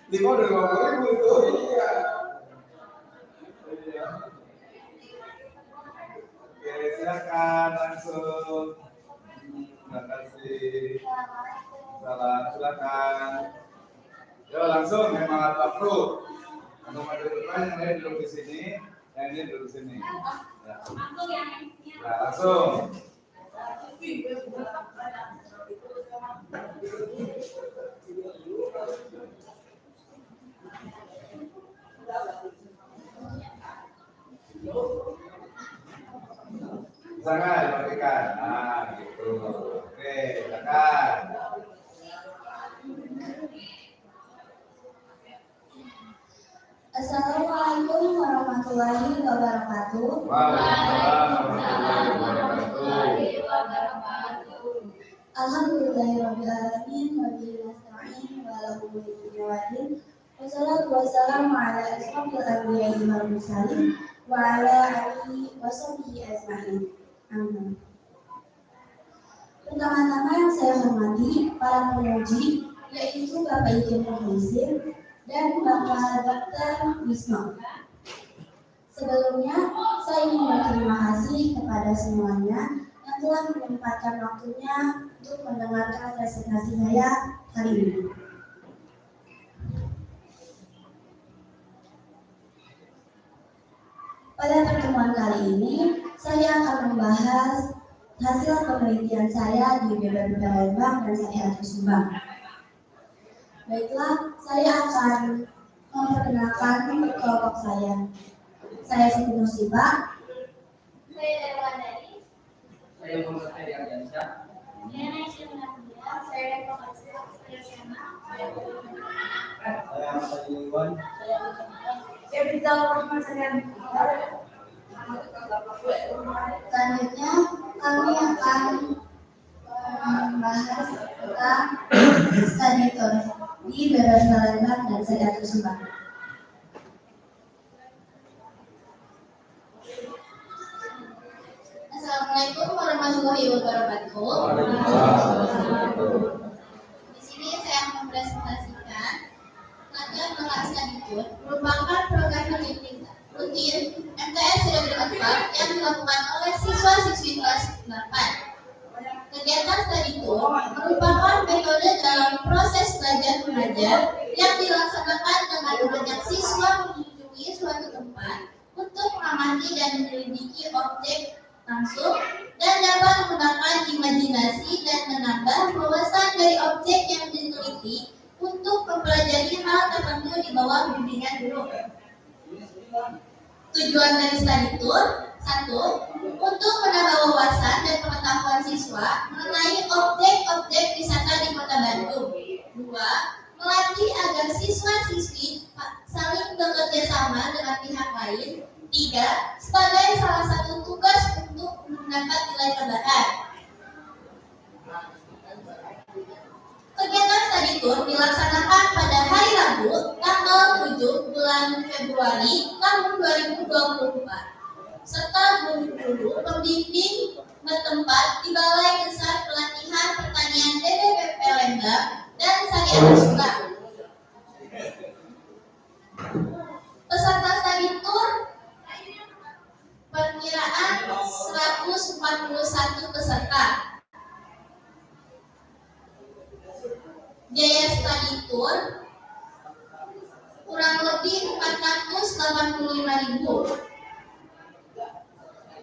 50.000 itu. Iya. Oke, silakan langsung. Terima kasih. Salam, silakan. Yo langsung memang Pak Pro. Untuk maju depan yang lain duduk di sini, yang ini duduk di sini. Ya. Nah, langsung. Sangat dipastikan. Nah, gitu. Oke, silakan. Assalamualaikum warahmatullahi wabarakatuh. Waalaikumsalam warahmatullahi wabarakatuh. Alhamdulillahirabbil alamin wa bihi nasta'in wa ala umuri dunya. Wassalatu wassalamu ala asyrofil anbiya'i wal mursalin wa ala alihi wa sahbihi ajma'in. Amin. Pertama-tama yang saya hormati para penguji yaitu Bapak Ibu Muhsin dan Bapak Dr. Wisnu. Sebelumnya, saya ingin berterima kasih kepada semuanya yang telah menyempatkan waktunya untuk mendengarkan presentasi saya hari ini. Pada pertemuan kali ini, saya akan membahas hasil penelitian saya di BPBP Lembang dan Syariatul Subang. Baiklah, saya akan memperkenalkan kelompok saya. Saya Siti Nusibah. Saya Darwandari. Saya Muhammad Hadi Ardiansyah. Saya Naisha Munafiah. Saya Depok Saya Sema. Saya Ahmad Iwan. Saya Rizal Rahman Sarian. Selanjutnya, kami akan membahas tentang studi tour di BPBP Lembang dan Syariatul Subang. Assalamualaikum warahmatullahi wabarakatuh. Di sini saya akan mempresentasikan latihan mengenal studi tour merupakan program pendidikan rutin MTS Syariatul Akbar yang dilakukan oleh siswa-siswi kelas 8. Kegiatan studi tour merupakan metode dalam proses belajar mengajar yang dilaksanakan dengan mengajak siswa mengunjungi suatu tempat untuk mengamati dan menyelidiki objek langsung dan dapat menggunakan imajinasi dan menambah wawasan dari objek yang diteliti untuk mempelajari hal tertentu di bawah bimbingan guru. Tujuan dari studi tour: 1. Untuk menambah wawasan dan pengetahuan siswa mengenai objek-objek wisata di Kota Bandung. 2. Melatih agar siswa-siswi saling bekerja sama dengan pihak lain. 3. Sebagai salah satu tugas untuk mendapat nilai tambahan. Kegiatan studi tour dilaksanakan pada hari Rabu, tanggal 7 bulan Februari tahun 2024. Serta guru-guru pembimbing bertempat di Balai Besar Pelatihan Pertanian BPBP Lembang dan Syariatul Subang. Peserta studi tour perkiraan 141 peserta. Biaya studi tour kurang lebih 485.000.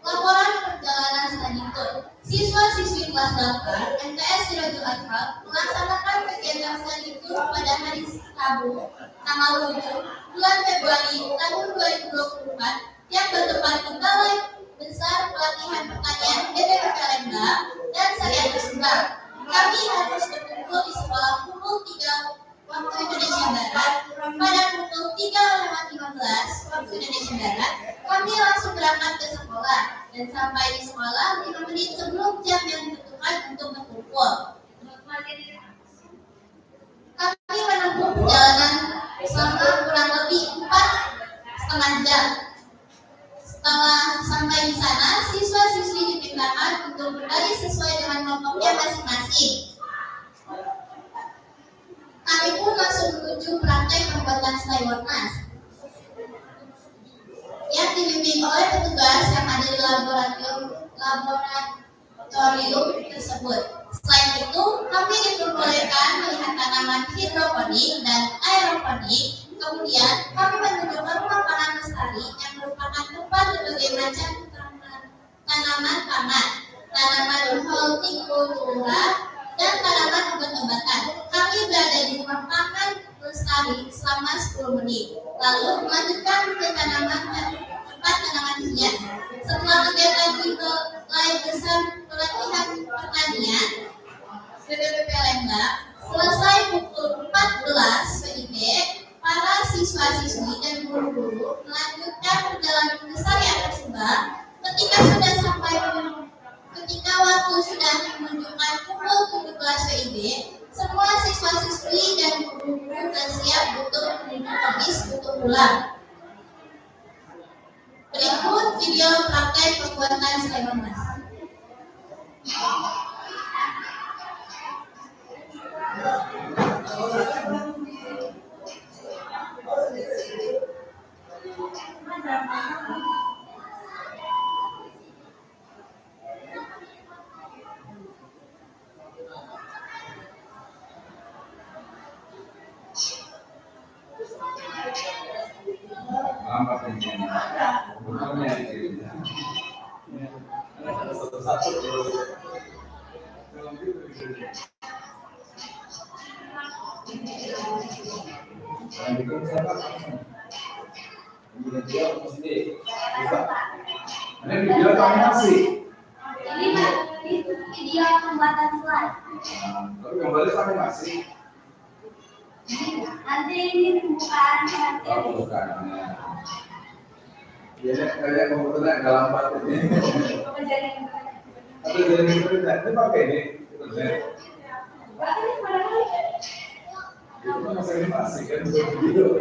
Laporan perjalanan studi tour. Siswa-siswi kelas 8 MTS Syariatul Akbar melaksanakan kegiatan studi tour pada hari Rabu, tanggal 7 bulan Februari tahun 2024 yang bertempat di Balai Besar Pelatihan Pertanian BPBP Lembang dan Syariatul Subang. Kami harus berkumpul di sekolah pukul 3 waktu Indonesia Barat. Pada pukul 3:15 waktu Indonesia Barat, kami langsung berangkat ke sekolah dan sampai di sekolah 5 menit sebelum jam yang ditentukan untuk berkumpul. Kami menempuh perjalanan selama kurang lebih 4,5 jam. Setelah sampai di sana, siswa-siswi dipindahkan untuk berbaris sesuai dengan kelompoknya masing-masing. Kami pun langsung menuju praktek pembuatan selai wornas yang dibimbing oleh petugas yang ada di laboratorium tersebut. Selain itu, kami diperbolehkan melihat tanaman hidroponik dan aeroponik. Kemudian, kami menunjukkan lapangan lestari yang merupakan tempat berbagai macam tanaman pangan, tanaman hortikultura, dan tanaman obat-obatan. Kami berada di rumah pangan lestari selama 10 menit. Lalu melanjutkan ke tempat tanaman hias. Setelah kegiatan di Balai Besar Pelatihan Pertanian BPBP Lembang selesai pukul 14 WIB, para siswa-siswi dan guru-guru melanjutkan perjalanan ke Syariatul Subang. Ketika waktu sudah menunjukkan pukul 17 WIB, semua siswa-siswi dan guru-guru sudah siap untuk menuju ke bis untuk pulang. Berikut video praktek pembuatan selai wornas. Ini video atau animasi? Ini video pembuatan slide. Tapi gambarnya itu animasi. Nanti ini pembukaan. Oh, bukan. Jadi kayak komputernya agak lambat ini. Atau jadi internet ini pakai ini internet. Itu kan masih animasi kan bukan video.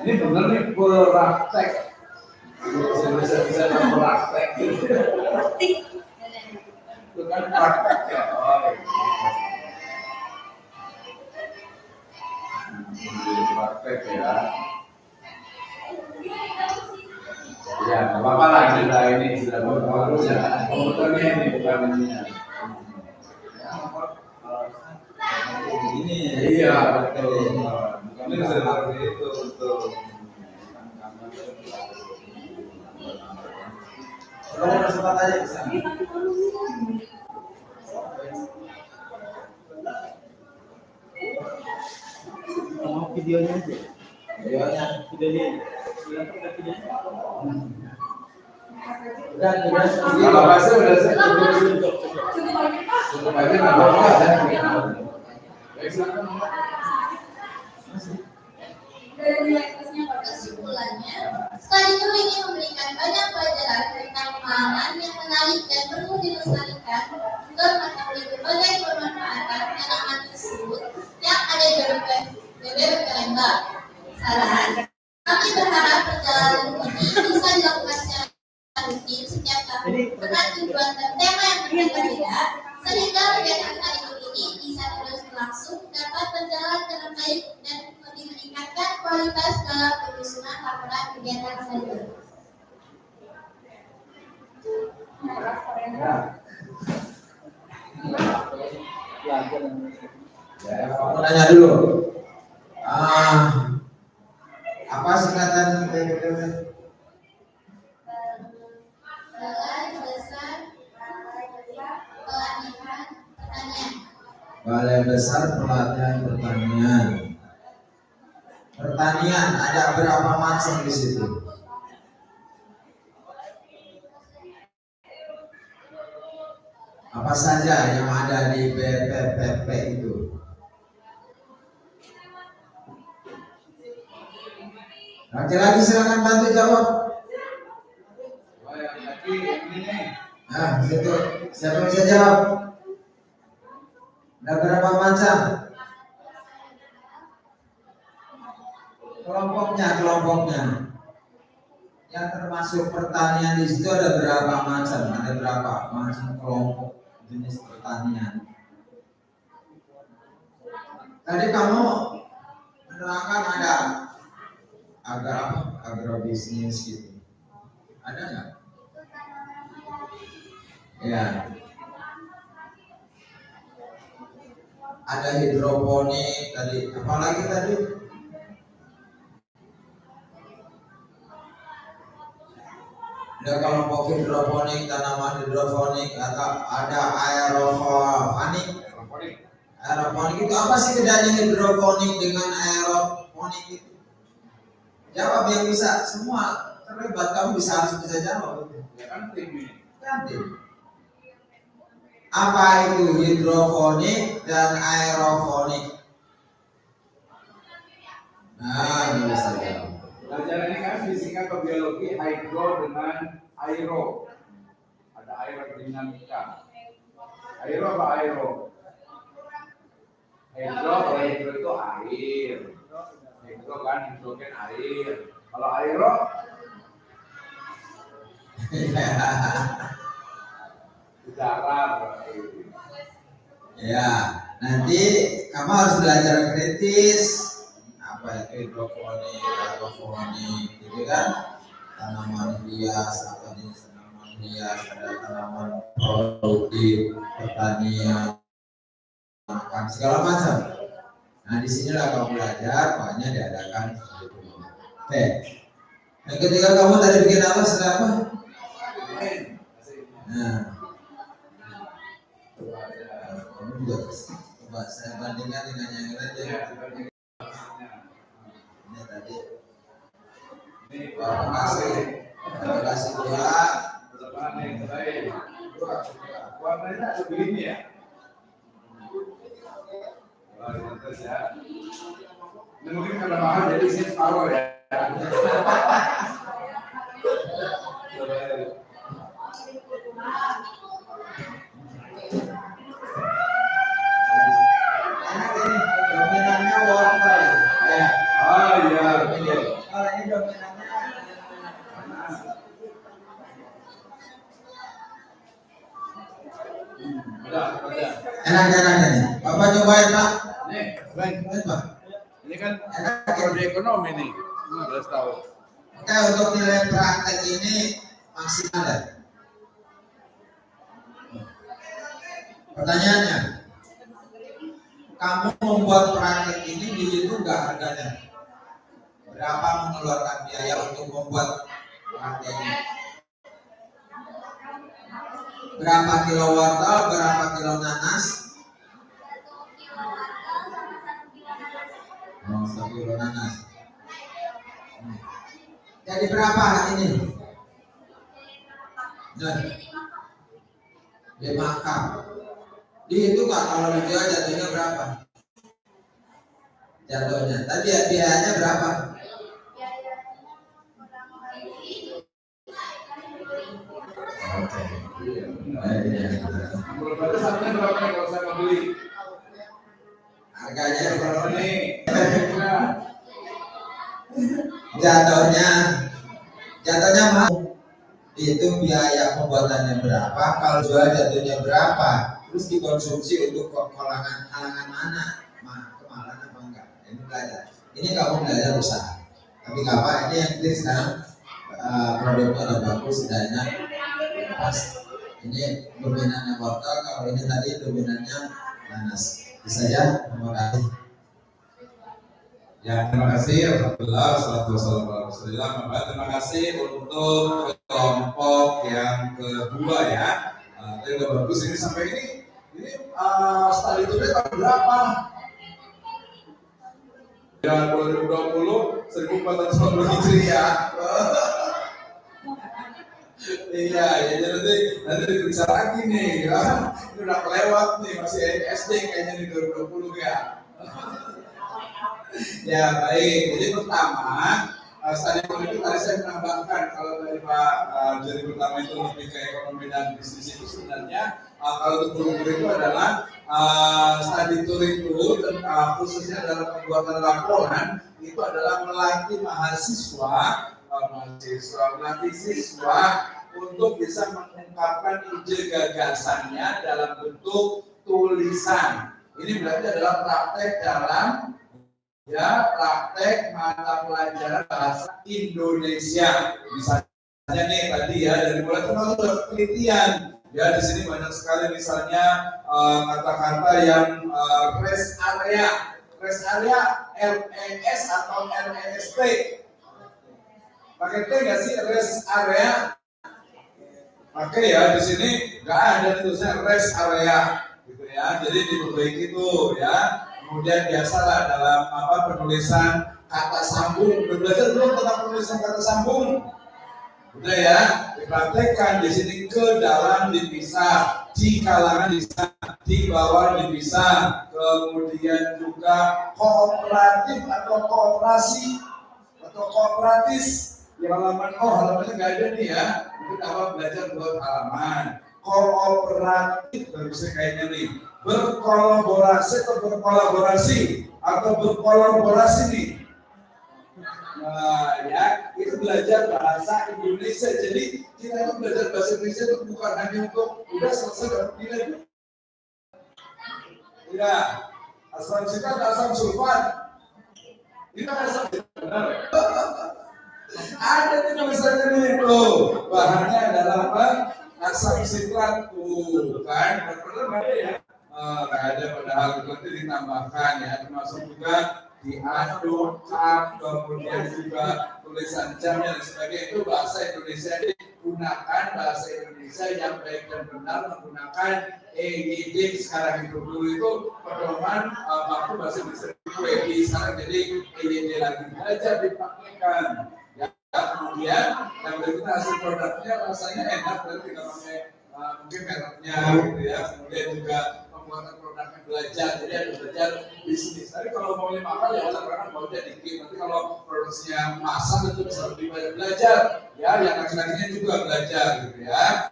Ini benar nih praktek. Bisa praktek. Itu kan praktek ya. Praktek ya. Ya, nggak apa-apa lah kita ini sudah bagus ya. Komputernya ini bukan ininya. Ini Iya, betul. Bukan ini seperti itu betul. Coba sempat aja bisa. Mau videonya aja. Videonya. Videonya. Udah. Kalau bahasa udah cukup aja nggak apa-apa ya. Baik, silakan. Kesimpulannya, studi tour ini memberikan banyak pelajaran tentang pemahaman yang menarik dan perlu dilestarikan untuk mengetahui berbagai pemanfaatan tanaman tersebut yang ada di BPBP Lembang. Saran, kami berharap perjalanan ini bisa dilakukan secara rutin setiap tahun dengan tujuan dan tema yang berbeda-beda, sehingga kegiatan studi tour ini bisa terus berlangsung, dapat berjalan dengan baik dan lebih meningkatkan kualitas dalam penyusunan laporan kegiatan studi tour. Ya, aku nanya dulu. Apa singkatan BPPT? Balai Besar Pelatihan Pertanian. Balai Besar Pelatihan Pertanian. Pertanian ada berapa macam di situ? Apa saja yang ada di BPPP itu? Laki-laki silakan bantu jawab. Oh, yang lagi ini nih. Nah, situ siapa yang bisa jawab? Ada berapa macam? Kelompoknya. Yang termasuk pertanian di situ ada berapa macam? Ada berapa macam kelompok jenis pertanian? Tadi kamu menerangkan ada agrobisnis gitu. Ada nggak? Ya. Ada hidroponik tadi. Apalagi tadi? Ada kelompok hidroponik, tanaman hidroponik, atau ada aeroponik. Aeroponik itu apa sih bedanya hidroponik dengan aeroponik itu? Jawab yang bisa, semua terlibat, kamu harus bisa jawab. Ya kan tim ini. Kan tim. Apa itu hidroponik dan aeroponik? Nah, ini bisa jawab. Pelajaran ini kan fisika atau biologi hydro dengan aero. Ada aerodinamika. Aero apa aero? Hydro, kalau hydro itu air. Hydro kan hidrogen air. Kalau aero udara berarti. Ya, nanti kamu harus belajar kritis. Apa itu hidroponik, aeroponik, gitu kan? tanaman hias, apa jenis tanaman hias, ada tanaman produktif, pertanian, makan segala macam. Nah di sinilah kamu belajar, makanya diadakan seperti itu. Oke. Yang ketiga kamu tadi bikin apa? Sudah apa? Nah, kamu juga coba saya bandingkan dengan yang lain. Ini tadi. Terima kasih dua. Warnanya begini ya. Ini mungkin karena mahal jadi sini separuh ya. Enak ini, dominannya wortel. Ya. Oh iya. Kalau ini dominannya enak ini. Bapak cobain Pak. Nih, Bang. Cobain Pak. Ini kan Enak prodi ini. ekonomi nih. 15 tahun. Oke, untuk nilai praktek ini maksimal ya. Pertanyaannya, kamu membuat praktek ini dihitung nggak harganya? Berapa mengeluarkan biaya untuk membuat praktek ini? Berapa kilo wortel, berapa kilo nanas? Oh, 1 kilo nanas. Jadi berapa hari ini? Nah, 5 cup. Dihitung nggak kalau dijual jatuhnya berapa? Jatuhnya. Tadi biayanya berapa? Oke. Belum ada satunya berapa nih kalau saya mau beli? Harganya Berapa nih? jatuhnya mau dihitung biaya pembuatannya berapa, kalau jual jatuhnya berapa, terus dikonsumsi untuk kalangan mana, kemahalan apa enggak? Ini belajar. Ini kamu belajar usaha. Tapi nggak apa, ini yang penting sekarang produknya udah bagus, setidaknya pas. Ini dominannya wortel, kalau ini tadi dominannya nanas. Bisa ya, terima kasih. Ya, terima kasih. Alhamdulillah, salatu wassalamu ala Rasulillah. Terima kasih untuk kelompok yang kedua ya. Ini udah bagus ini sampai ini study tour tahun berapa? Ya 2020 1400 Hijriah. Iya, ya nanti diperiksa lagi nih ya. Ini udah kelewat nih, masih SD kayaknya di 2020 ya. Ya baik, jadi pertama studi tour itu tadi saya menambahkan kalau dari Pak jadi pertama itu lebih ke ekonomi dan bisnis itu sebenarnya kalau untuk guru itu adalah studi tour itu khususnya dalam pembuatan laporan itu adalah melatih melatih siswa untuk bisa mengungkapkan ide gagasannya dalam bentuk tulisan. Ini berarti adalah praktek dalam praktek mata pelajaran bahasa Indonesia. Misalnya nih tadi ya dari mulai termasuk penelitian. Ya di sini banyak sekali misalnya kata-kata yang rest area, LES atau LEST. Pakai T nggak sih rest area? Pakai ya di sini nggak ada tulisan rest area, gitu ya. Jadi diperbaiki itu ya. Kemudian biasalah dalam penulisan kata sambung. Udah belajar belum tentang penulisan kata sambung? Udah ya, dipraktekkan di sini ke dalam dipisah, di kalangan dipisah, di bawah dipisah, kemudian juga kooperatif atau kooperasi atau kooperatis. Yang halamannya nggak ada nih ya. Mungkin awal belajar buat halaman. Kooperatif bisa kayaknya nih. Berkolaborasi atau berkolaborasi nih. Nah ya, itu belajar bahasa Indonesia. Jadi kita itu belajar bahasa Indonesia itu bukan hanya untuk udah selesai dapat nilai. Ya, asam sikat, asam sulfat. Ini kan asam benar. Ada di tulisannya nih tuh. Bahannya adalah apa? Asam sitrat tuh kan. Padahal ada ya. Nggak ada, padahal itu nanti ditambahkan ya. Termasuk juga diaduk, kemudian juga tulisan jamnya dan sebagainya. Itu bahasa Indonesia digunakan, bahasa Indonesia yang baik dan benar menggunakan EYD sekarang itu. Dulu itu pedoman waktu bahasa Indonesia WB, sekarang jadi EYD lagi. Belajar dipraktikkan. Ya, kemudian yang berikutnya hasil produknya rasanya enak dan tidak pakai mungkin mereknya gitu ya. Kemudian juga pembuatan produknya belajar, jadi ada belajar bisnis. Tapi kalau maunya mahal ya orang-orang maunya dikit. Nanti kalau produksinya massal itu bisa lebih banyak belajar. Ya, yang laki-lakinya juga belajar gitu ya.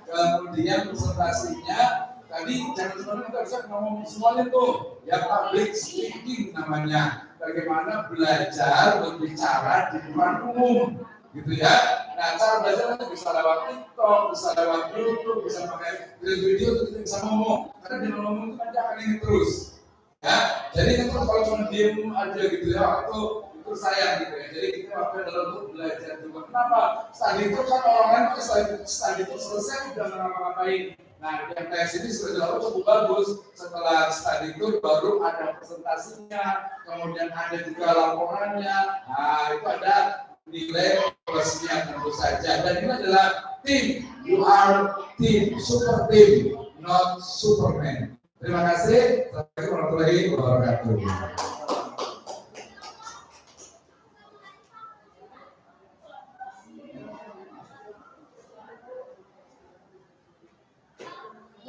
Kemudian presentasinya tadi jangan cuma kita bisa ngomong semuanya tuh. Ya, public speaking namanya. Bagaimana belajar berbicara di depan umum, gitu ya. Nah, cara belajar itu bisa lewat TikTok, bisa lewat YouTube, bisa pakai video itu kita bisa ngomong. Karena di ngomong itu nanti akan ini terus, ya. Jadi itu kalau cuma diem aja gitu ya, itu sayang gitu ya. Jadi kita waktu dalam untuk belajar juga. Kenapa? Studi itu kan orang lain studi itu selesai udah ngapa-ngapain. Nah, yang tes ini sudah cukup bagus. Setelah studi itu baru ada presentasinya, kemudian ada juga laporannya. Nah, itu ada nilai plusnya tentu saja. Dan ini adalah tim. You are team, super team, not Superman. Terima kasih. Assalamualaikum warahmatullahi wabarakatuh.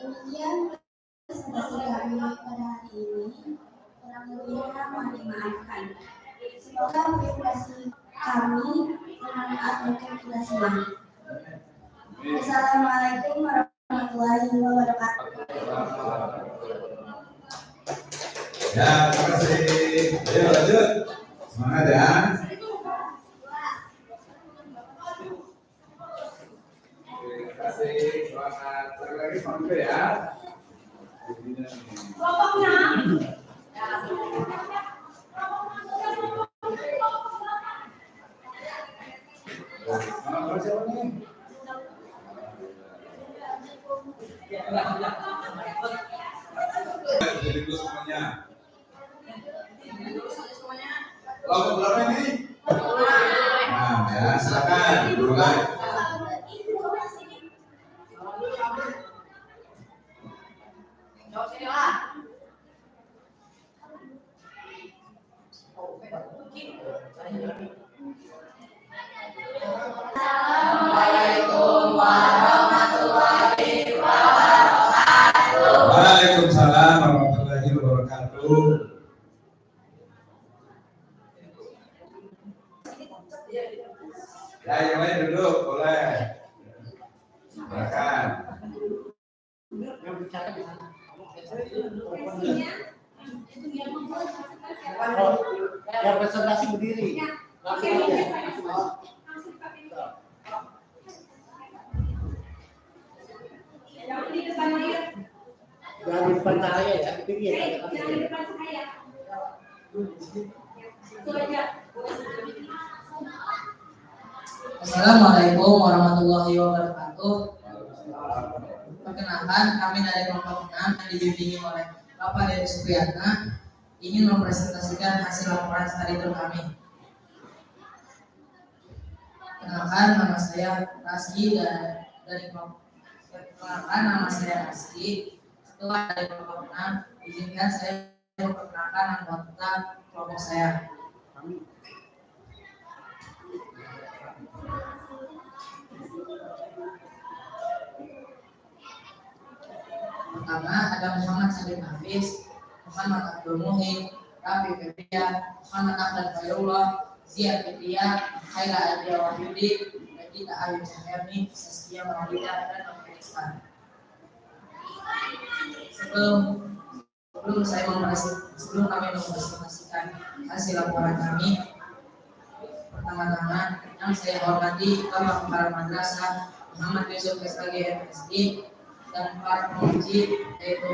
Demikian presentasi kami pada hari ini. Kurang lebihnya mohon dimaafkan. Semoga presentasi kami bermanfaat untuk kita semua. Wassalamualaikum warahmatullahi wabarakatuh. Ya, terima kasih. Ayo lanjut. Semangat ya. Terima kasih. Selamat lagi sampai ya. Kelompoknya. Nama siapa nih? Jadi dulu semuanya. Kelompok berapa ini? Nah, ya silakan mulai. Assalamualaikum warahmatullahi wabarakatuh. Waalaikumsalam warahmatullahi wabarakatuh. Ya, yang lain duduk, boleh. Silakan. Yang presentasi berdiri. Jangan di depan cahaya ya, di pinggir. Jangan di depan cahaya. Itu aja. Assalamualaikum warahmatullahi wabarakatuh. Perkenalkan, kami dari kelompok 6 yang dibimbingi oleh Bapak Dewi Supriyatna ingin mempresentasikan hasil laporan studi tour kami. Perkenalkan, nama saya Raski dari kelompok. Perkenalkan, nama saya Raski. Ketua dari kelompok 6. Izinkan saya memperkenalkan anggota kelompok saya. Pertama ada Muhammad Salim Hafiz, Muhammad Abdul Muhid, Rafi Febria, Muhammad Ahmad Khairullah, Zia Fitria, Khaira Adria Wahyudi, Medina Ayu Cahyami, Saskia Maulida, dan Afghanistan. Sebelum kami mempresentasikan hasil laporan kami, pertama-tama yang saya hormati Bapak Kepala Madrasah Muhammad Yusuf SKG MSD dan para penguji yaitu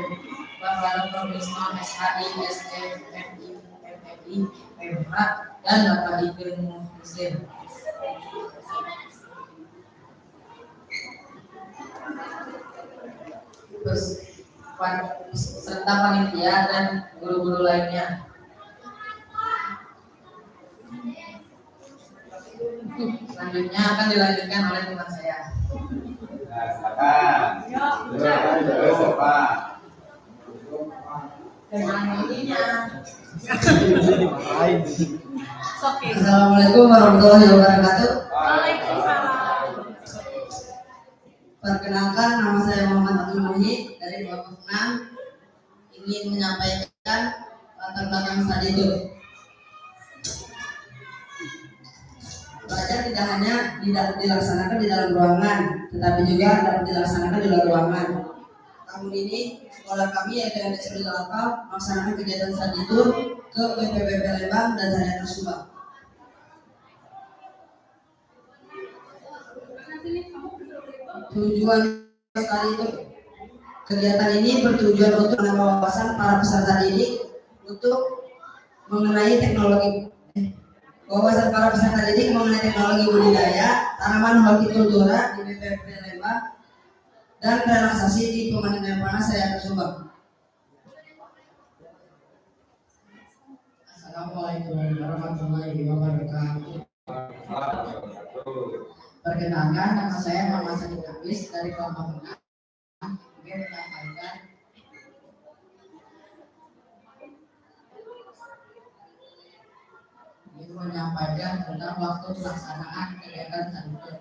Bapak Dr. Wisma SHI SFMI MFI PMK dan Bapak Iqbal Muslim. serta panitia dan guru-guru lainnya. Selanjutnya akan dilanjutkan oleh teman saya. Nah, silakan. Siapa? Assalamualaikum warahmatullahi wabarakatuh. Perkenalkan, nama saya Muhammad Abdul Muhyi dari kelompok 6, ingin menyampaikan latar belakang studi tour. Belajar tidak hanya dilaksanakan di dalam ruangan, tetapi juga dapat dilaksanakan di luar ruangan. Tahun ini sekolah kami yaitu MTS Lokal melaksanakan kegiatan studi tour ke BPPB Lembang dan Syariat Subang. Tujuan studi tour kegiatan ini bertujuan untuk menambah wawasan para peserta didik untuk mengenai teknologi budidaya, tanaman hortikultura di BPPB Lembang dan relaksasi di pemandian air panas Syariat Subang. Assalamualaikum warahmatullahi wabarakatuh. Perkenalkan, nama saya Muhammad Sadiq Hafiz dari kelompok 6. Ingin menyampaikan tentang waktu pelaksanaan kegiatan studi tour.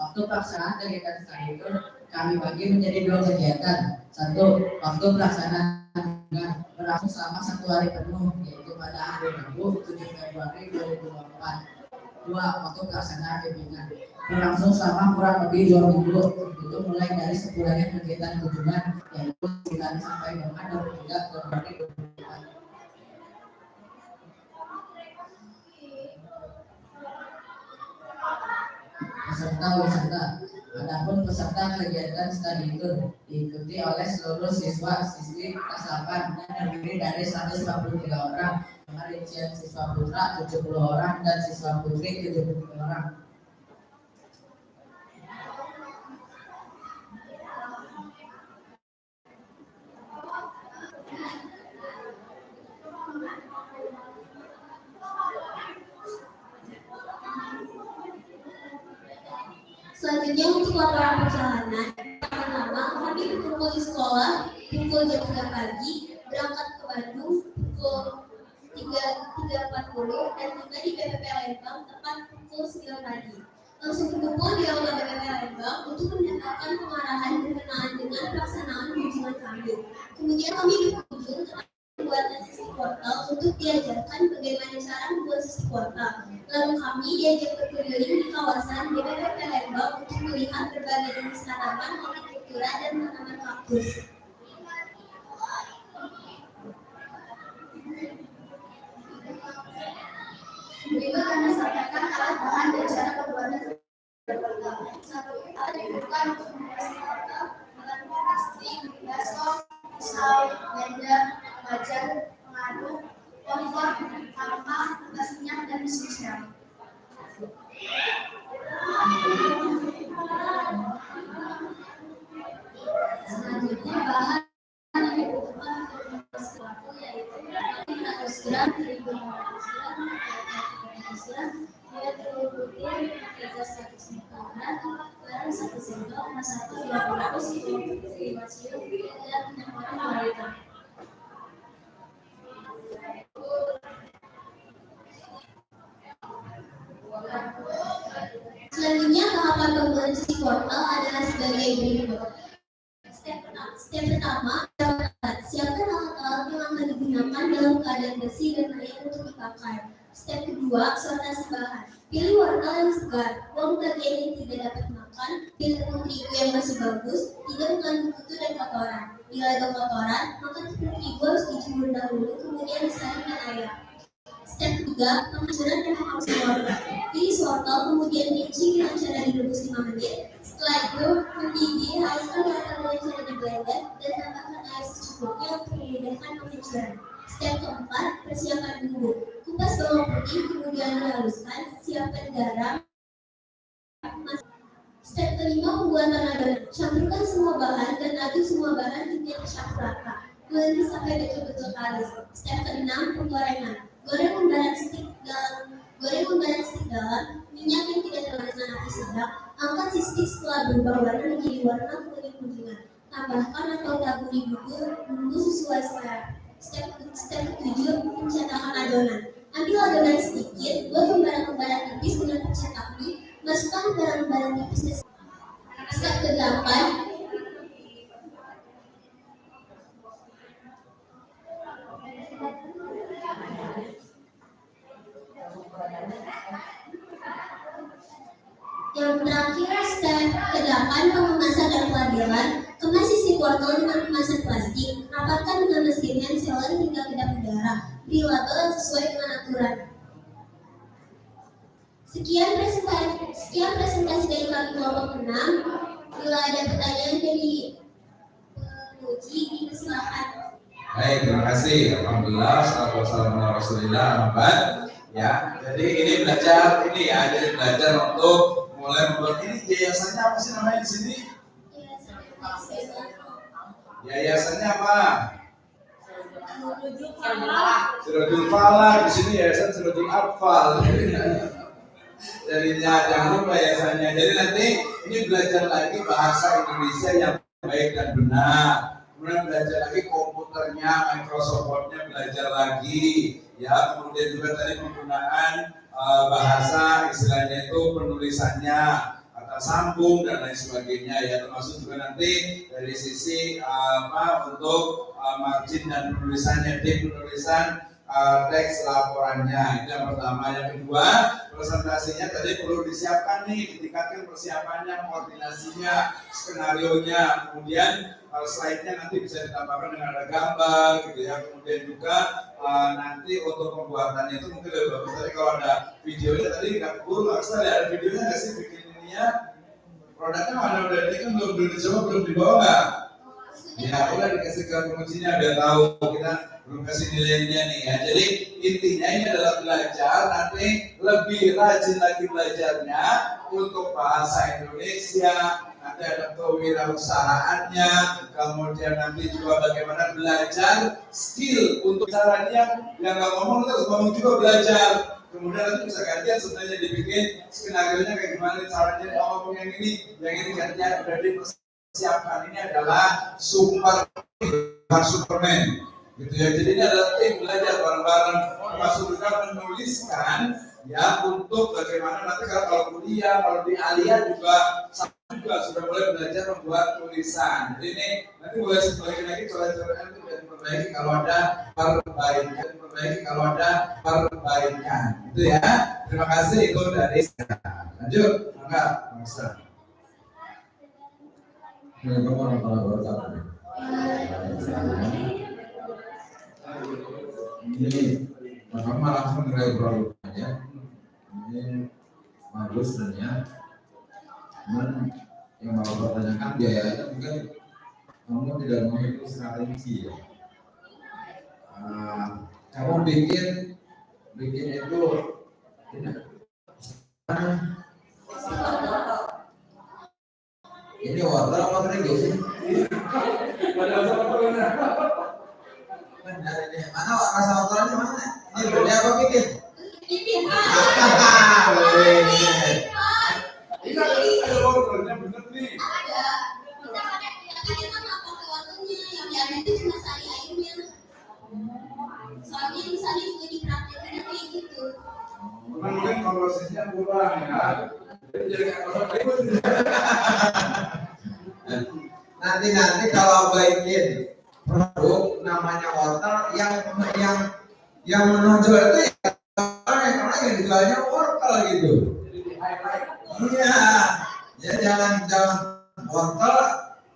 Waktu pelaksanaan kegiatan studi tour kami bagi menjadi 2 kegiatan. 1. Waktu pelaksanaan berlangsung selama 1 hari penuh, yaitu pada hari Rabu 7 Februari 2024. 2. Waktu pelaksanaan bimbingan berlangsung selama kurang lebih 2 minggu, itu mulai dari sepulangnya kegiatan kunjungan, yaitu 9 sampai dengan 23 Februari 2024. Peserta wisata. Adapun peserta kegiatan studi tour diikuti oleh seluruh siswa-siswi kelas 8 dan terdiri dari 153 orang, dengan rincian siswa putra 70 orang dan siswa putri 73 orang. Selanjutnya untuk laporan perjalanan, pertama kami berkumpul di sekolah pukul jam 3 pagi, berangkat ke Bandung pukul 3.40 dan tiba di BPP Lembang tepat pukul 9 pagi. Langsung berkumpul di aula BPP Lembang untuk mendapatkan pengarahan berkenaan dengan pelaksanaan kunjungan kami. Kemudian kami berkunjung ke pembuatan sisi portal untuk diajarkan bagaimana cara membuat sisi portal. Lalu kami diajak berkeliling di kawasan BPPB Lembang untuk melihat berbagai jenis tanaman hortikultura dan tanaman kaktus. Berikut kami sampaikan alat bahan dan cara pembuatan sisi portal. 1. Alat yang digunakan untuk membuat sisi portal alat plastik, baskom, pisau, blender, wajan, pengaduk, kompor, sampah, gas minyak, dan mesin siram. Selanjutnya bahan yang dibutuhkan untuk membuat sesuatu yaitu 500 gram, 1.500 gram, 300 gram, air telur putih, 100 mikrogram, garam 1 sendok, emas 1 200, 5 sirup, dan minyak goreng 2 liter. Selanjutnya tahapan pembuatan sisi portal adalah sebagai berikut. Step pertama, siapkan alat-alat yang akan digunakan dalam keadaan bersih dan layak untuk dipakai. Step kedua, sortasi bahan. Pilih wortel yang segar, buang bagian yang tidak dapat makan, pilih tepung terigu yang masih bagus, tidak mengandung kutu dan kotoran. Bila ada kotoran, maka tepung terigu harus dijemur dahulu, kemudian disaring dengan air. Step 3, penghancuran dan penghalusan wortel. Pilih wortel, kemudian rinci dengan cara direbus 5 menit. Setelah itu, mendidih, haluskan wortel dengan cara di blender dan tambahkan air secukupnya untuk memudahkan penghancuran. Step keempat, persiapan bumbu. Kupas bawang putih, kemudian dihaluskan, siapkan garam. Step Step kelima, pembuatan adonan. Campurkan semua bahan dan aduk semua bahan hingga tercampur rata. Kuliti sampai betul-betul halus. Step keenam, penggorengan. Goreng menggunakan stik dalam minyak yang tidak terlalu dengan api sedang. Angkat si stik setelah berubah warna menjadi warna kuning kuningan. Tambahkan atau taburi bumbu sesuai selera. Step ketujuh, pencetakan adonan. Ambil adonan sedikit, buat lembaran-lembaran tipis dengan pencetak mie. Masukkan lembaran-lembaran tipis. Step ke-8, yang terakhir, step ke-8, pengemasan dan pelabelan. Kemas sisi wortel dengan kemasan plastik. Rapatkan dengan mesin hand sealer hingga kedap udara. Beri label yang sesuai dengan aturan. Sekian presentasi dari kami kelompok 6. Bila ada pertanyaan dari penguji, dipersilakan. Baik, terima kasih. Alhamdulillah, sallallahu alaihi wasallam. Ya, jadi ini belajar untuk mulai membuat ini. Yayasannya apa sih namanya di sini? Yayasannya apa? Sirajul Falah. Di sini yayasan Sirajul Atfal. Jadinya jangan lupa yayasannya. Jadi nanti ini belajar lagi bahasa Indonesia yang baik dan benar. Kemudian belajar lagi komputernya, Microsoft Word-nya belajar lagi. Ya, kemudian juga tadi penggunaan bahasa istilahnya itu penulisannya, kata sambung dan lain sebagainya. Ya, termasuk juga nanti dari sisi untuk margin dan penulisannya, tim penulisan teks laporannya. Itu yang pertama. Yang kedua, presentasinya tadi perlu disiapkan nih, ditingkatkan persiapannya, koordinasinya, skenarionya, kemudian slide-nya nanti bisa ditambahkan dengan ada gambar gitu ya. Kemudian juga nanti untuk pembuatannya itu mungkin lebih bagus. Tadi kalau ada videonya tadi nggak keburu, nggak usah ada videonya nggak sih bikin ini ya. Produknya mana udah ini kan belum dicoba, belum dibawa nggak? Ya udah dikasih ke pengujinya biar tahu kita belum kasih nilainya nih ya. Jadi intinya ini adalah belajar, nanti lebih rajin lagi belajarnya untuk bahasa Indonesia, nanti ada kewirausahaannya, kemudian nanti juga bagaimana belajar skill untuk caranya yang nggak ngomong terus ngomong juga belajar. Kemudian nanti bisa gantian sebenarnya dibikin skenario-nya kayak gimana caranya ngomong yang ini gantian udah dipersiapkan. Ini adalah Superman gitu ya. Jadi ini adalah tim belajar bareng-bareng, termasuk juga menuliskan ya untuk bagaimana nanti kalau kuliah, kalau di Alia juga sudah mulai belajar membuat tulisan. Jadi ini nanti mulai sebagai lagi coret-coretan itu dan diperbaiki kalau ada perbaikan. Itu ya. Terima kasih itu dari saya. Lanjut, enggak, Bangsa. Ini pertama langsung dari produknya. Ini bagus sebenarnya. Cuman yang mau bertanyakan biayanya mungkin kamu tidak memiliki strategi ya. Kamu bikin itu ini wortel apa terigu sih? Mana rasa wortelnya mana? Ini beli apa bikin? Bikin Ini ada wortelnya bener nih. ada. Kita pakai apa pakai wortelnya, yang diambil itu cuma sari airnya. Soalnya misalnya juga dipraktekin kayak gitu. Mungkin prosesnya kurang ya. Nanti kalau bikin produk namanya wortel yang menonjol itu ya orang yang dijualnya wortel gitu. Iya, ya jangan wortel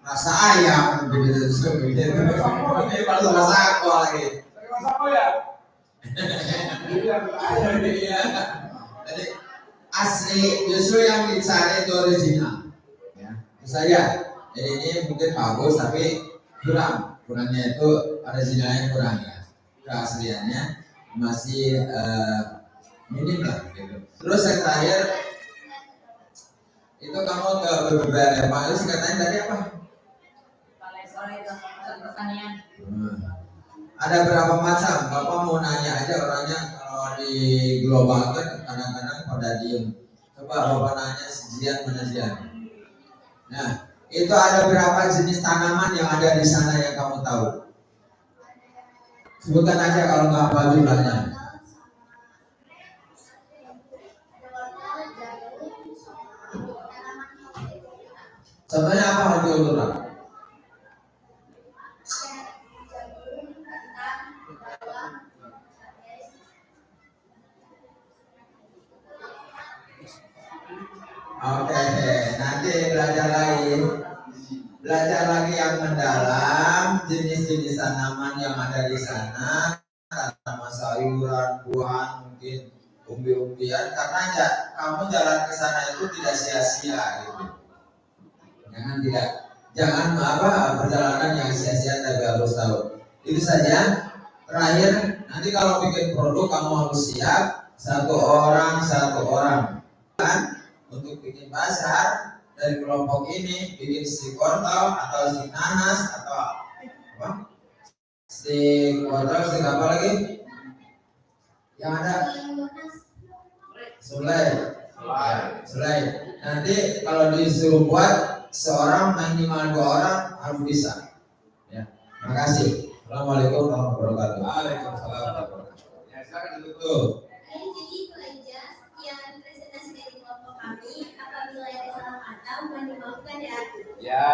rasa ayam gitu sebagainya. Ini perlu rasa apa lagi? Apa ya? Jadi asli justru yang dicari itu original. Ya, itu saja. Jadi ini mungkin bagus tapi kurangnya itu originalnya kurang ya. Keasliannya masih minim lah gitu. Terus yang terakhir Itu kamu ke beberapa Pak Yus katanya tadi apa? Balai sore itu pusat pertanian. Ada berapa macam? Bapak mau nanya aja orangnya kalau di global kan kadang-kadang pada diem. Coba Bapak nanya Zian mana Zian? Nah, itu ada berapa jenis tanaman yang ada di sana yang kamu tahu? Sebutkan aja kalau nggak apa jumlahnya. Contohnya apa hortikultura? Oke, nanti belajar lagi yang mendalam jenis-jenis tanaman yang ada di sana, tanaman sayuran, buah, mungkin umbi-umbian, karena kamu jalan ke sana itu tidak sia-sia gitu. Jangan perjalanan yang sia-sia, tapi harus tahu. Itu saja. Terakhir, nanti kalau bikin produk kamu harus siap satu orang kan untuk bikin pasar dari kelompok ini, bikin si kontol atau si nanas atau apa? Si kontol, si apa lagi? Yang ada Sulai. Nanti kalau disuruh buat seorang minimal 2 orang harus bisa. Ya, makasih. Assalamualaikum warahmatullahi wabarakatuh. Waalaikumsalam warahmatullahi wabarakatuh. Ya, silakan ditutup. Jadi itu aja yang presentasi dari kelompok kami. Apabila ada salah kata, mohon dimaafkan ya. Ya.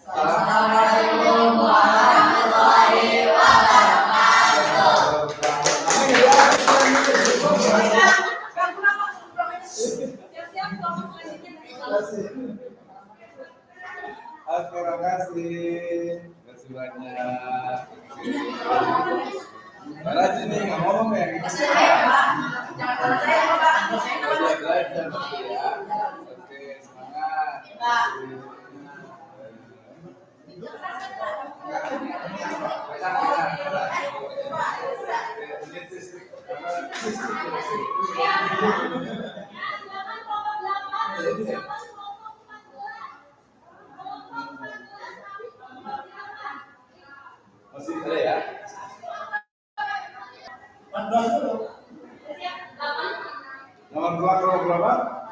Assalamualaikum warahmatullahi wabarakatuh. Terima kasih banyak. Rajin nih ngomong ya. Jangan saya Pak. Belajar ya. Oke, semangat. Masih ada ya? Nomor berapa? Nomor 8.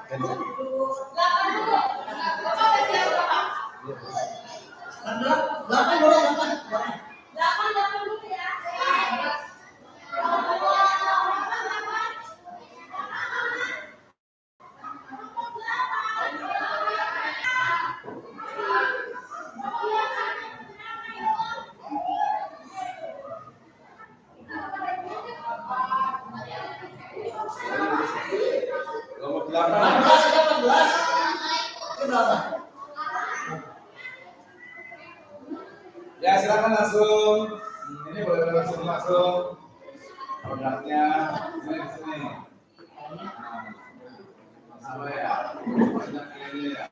Ya, silakan langsung. Ini boleh langsung masuk produknya. Ini di sini. Sama ya. Banyak ini ya.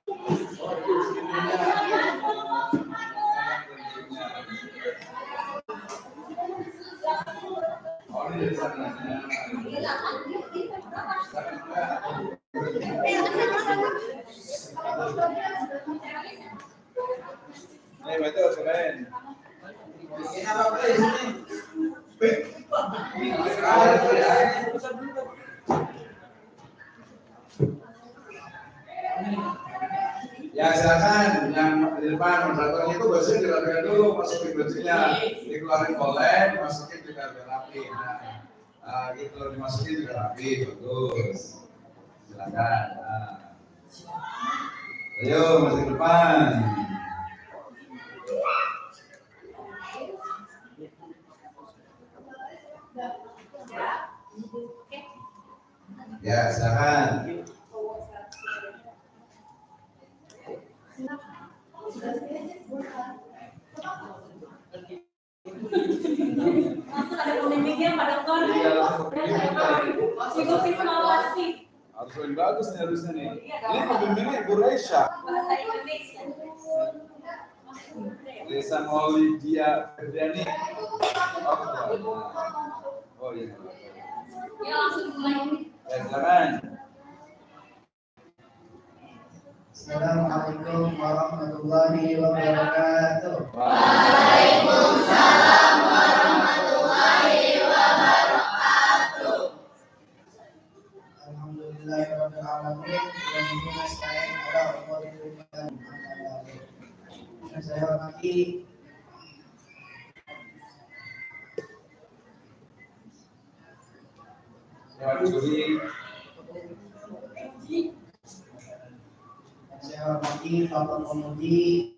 Oh, ini di sana. Ini betul keren. Bikin apa di sini? Ya silakan yang di depan moderatornya itu bajunya dirapikan dulu, masukin bajunya, dikeluarin polen, masukin juga biar rapi. Nah, gitu dimasukin juga rapi, bagus. Silakan. Nah. Ayo masuk ke depan. Ya silakan. Langsung ada pemimpinnya Pak Dokter. Harus lebih bagus nih harusnya nih. Ini pembimbingnya Ibu Reisha. Bahasa Indonesia. Desa Maulidia Ferdiani. Oh iya. Ya langsung mulai. Ya silakan. Assalamualaikum warahmatullahi wabarakatuh. Waalaikumsalam warahmatullahi wabarakatuh. Alhamdulillahirabbil alamin wa bihi nasta'in ala umuri dunya wad din. Saya hormati Bapak Pemudi.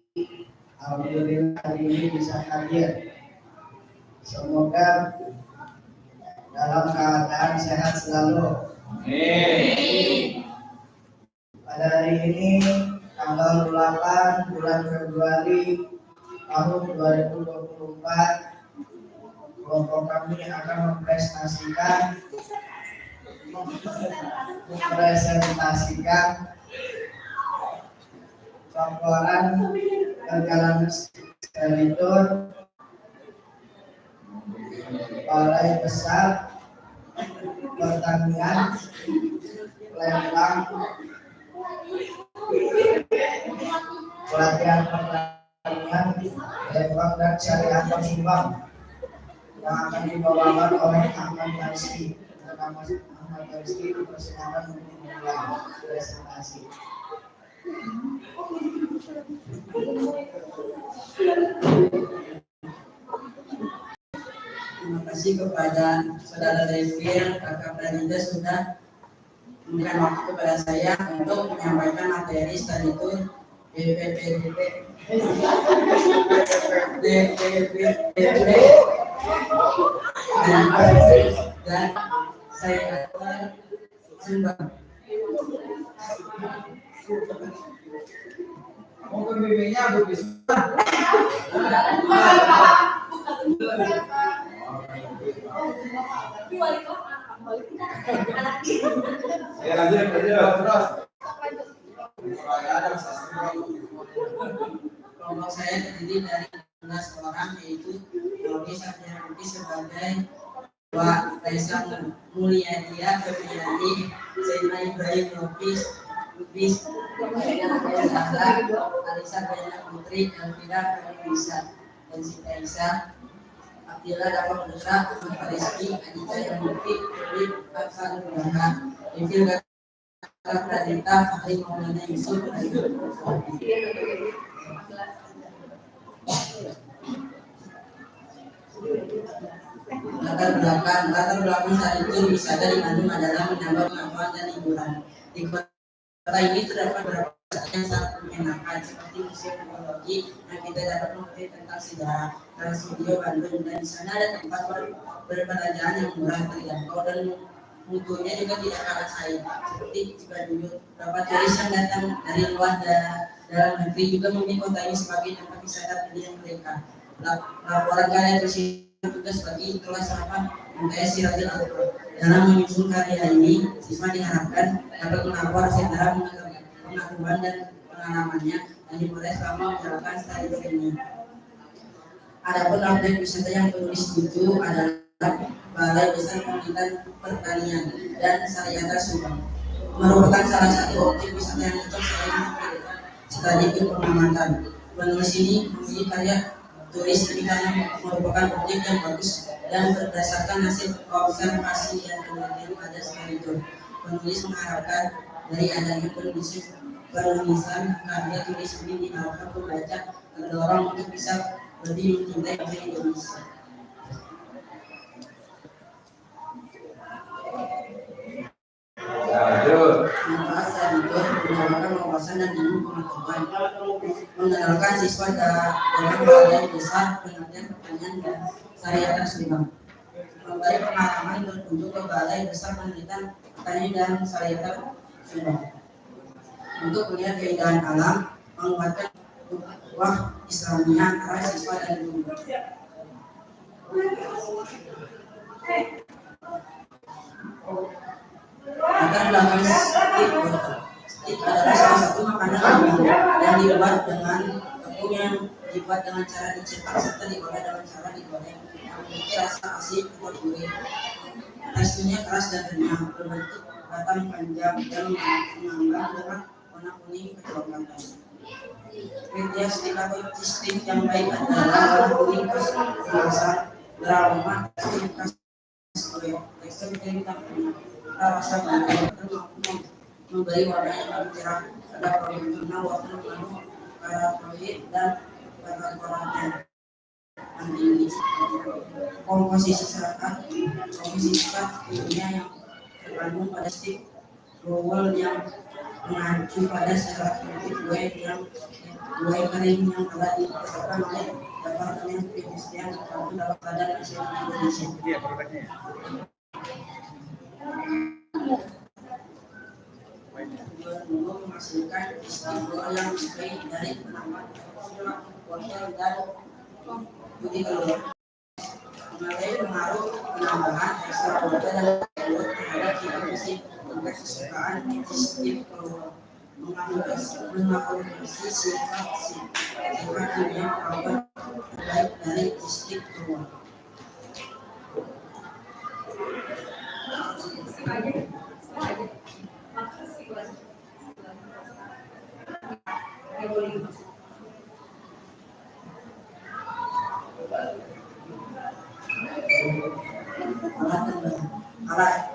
Alhamdulillah hari ini bisa hadir. Semoga dalam keadaan sehat selalu. Amin. Pada hari ini tanggal 8 bulan Februari tahun 2024, kelompok kami akan mempresentasikan laporan perjalanan sekaligus balai besar pertanian Lembang, pelatihan pertanian Lembang dan syariah Pasumbang yang akan dibawakan oleh Ahmad Rizky. Ahmad Rizky dipersilakan untuk memulai presentasi. Terima kasih kepada Saudara Devir, Kakak Pranida sudah memberikan waktu kepada saya untuk menyampaikan materi sekaligus dan saya akan sembah. Mau pembimbingnya Bu Bisma. Ya lanjut terus. Kelompok saya terdiri dari 16 orang, yaitu Robi Satya sebagai Pak Raisa Mulyadi, Febriani, Zainal Ibrahim Lubis, Alisa Bayana Putri, Elvira Ferisa, dan Sita Isa, Abdillah dapat Putra, Ahmad Rizky, Adita yang Mufid, Febri Aksan Nurhaka, Evil Kakak Pradita, Fahri Maulana Yusuf, Latar belakang saat itu wisata di Bandung adalah menambah pengetahuan dan hiburan. Di kota ini terdapat beberapa wisata yang sangat menyenangkan seperti museum teknologi yang kita dapat mengerti tentang sejarah, Trans Studio Bandung, dan di sana ada tempat perbelanjaan yang murah, terjangkau, dan mutunya juga tidak kalah saing. Seperti jika dulu beberapa turis yang datang dari luar dalam negeri juga memilih kota ini sebagai tempat wisata pilihan mereka. Laporan karya tugas bagi kelas 8 MTS Siratil Akbar. Dalam menyusun karya ini, siswa diharapkan dapat melapor secara pengetahuan dan pengalamannya yang dimulai selama menjalankan studi ini. Adapun objek wisata yang penulis itu adalah Balai Besar Penelitian Pertanian dan Syariah Subang, merupakan salah satu objek wisata yang cocok selain studi pengamatan. Penulis ini memilih karya tulis karena merupakan objek yang bagus dan berdasarkan hasil observasi dan penelitian pada saat itu. Penulis mengharapkan dari adanya penulisan karya tulis ini diharapkan pembaca terdorong untuk bisa lebih mencintai bahasa Indonesia. Manfaat saat itu menambahkan wawasan dan ilmu pengetahuan, mengenalkan siswa dalam balai besar penelitian pertanian dan syariah Subang, memberi pengalaman berkunjung ke balai besar penelitian pertanian dan syariah Subang untuk melihat keindahan alam, menguatkan ukhuwah Islamiyah antara siswa dan guru. Latar belakang stik adalah salah satu makanan yang dibuat dengan tepung yang dibuat dengan cara dicetak serta diolah dengan cara digoreng, yang memiliki rasa asin atau gurih. Teksturnya keras dan renyah, berbentuk batang panjang yang mengambang dengan warna kuning kecoklatan. Kriteria stik atau stik yang baik adalah warna kuning kemasan, beraroma, tekstur khas, tekstur kita rasa memberi warna yang lebih cerah. Ada produk warna mengandung karotenoid dan beta-karoten. Ini komposisi serat kimia yang terkandung pada stik rowel yang mengacu pada serat kue kering yang telah ditetapkan oleh Departemen Perindustrian terkandung dalam Badan Nasional Indonesia. Iya, produknya. Dulu menghasilkan istilah yang baik dari penambahan wortel dan putih telur. Mengenai pengaruh penambahan ekstra wortel dan telur terhadap fungsi indeks kesukaan stik telur, mengakomodasi sifat kimia perawat terbaik dari stik telur.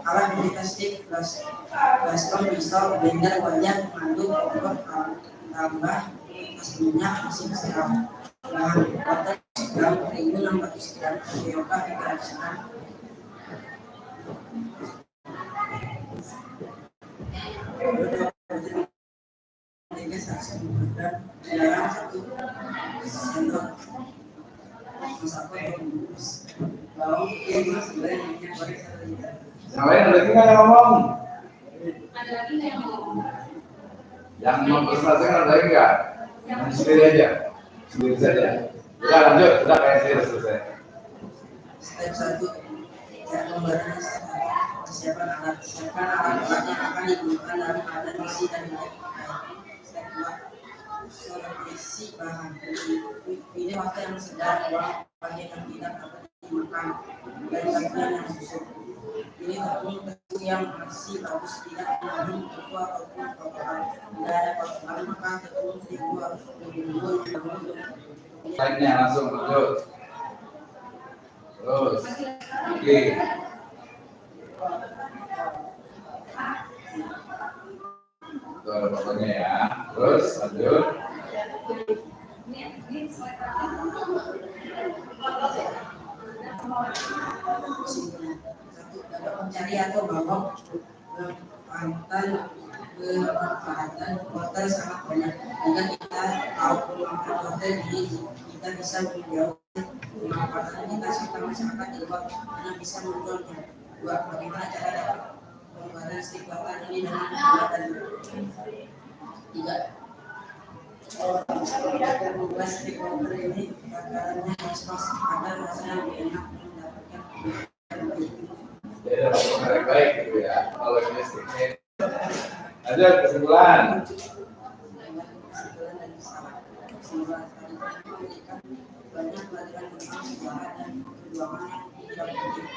Alat stik baskom, pisau, blender, wajan, mengandung kompor tambah bekas minyak, mesin siram, bahan wortel gram, terigu 600 gram, tapioka 300 gram. Garam 1 sendok masak bawang putih sebenarnya minyak goreng 1 liter. Yang lain ada lagi nggak yang ngomong? Ada lagi nggak yang ngomong? Yang mau presentasikan ada lagi nggak? Sendiri aja, sendiri saja. Udah lanjut, udah kayak saya selesai. Step 1, cara pembuatan persiapan alat. Siapkan alat-alat yang akan digunakan dalam keadaan isi dan naik. Step 2, seleksi bahan. Pilih waktu yang sedang, uang bagian yang tidak dapat dimakan dan bagian yang susut. Pilih tepung terigu yang masih bagus, tidak mengandung tepung ataupun kotoran. Tidak ada kotoran, maka tepung terigu harus dibuat dahulu. Lainnya langsung lanjut. Terus, oke. Itu ada fotonya ya. Terus lanjut. Dapat mencari atau bawang bermanfaatan wortel sangat banyak. Jika kita tahu pemanfaatan wortel ini, kita bisa menjauhi pemanfaatan kita serta masyarakat di luar hanya bisa menjualnya. 2. Bagaimana cara dapat pembuatan stik wortel ini dengan mudah dan 3. Membuat stik wortel ini bakarannya harus pas agar rasanya lebih enak mendapatkan Baik gitu ya. Kalau ini stiknya. Lanjut kesimpulan. Banyak pelajaran tentang sejarah dan perjuangan yang tidak penting.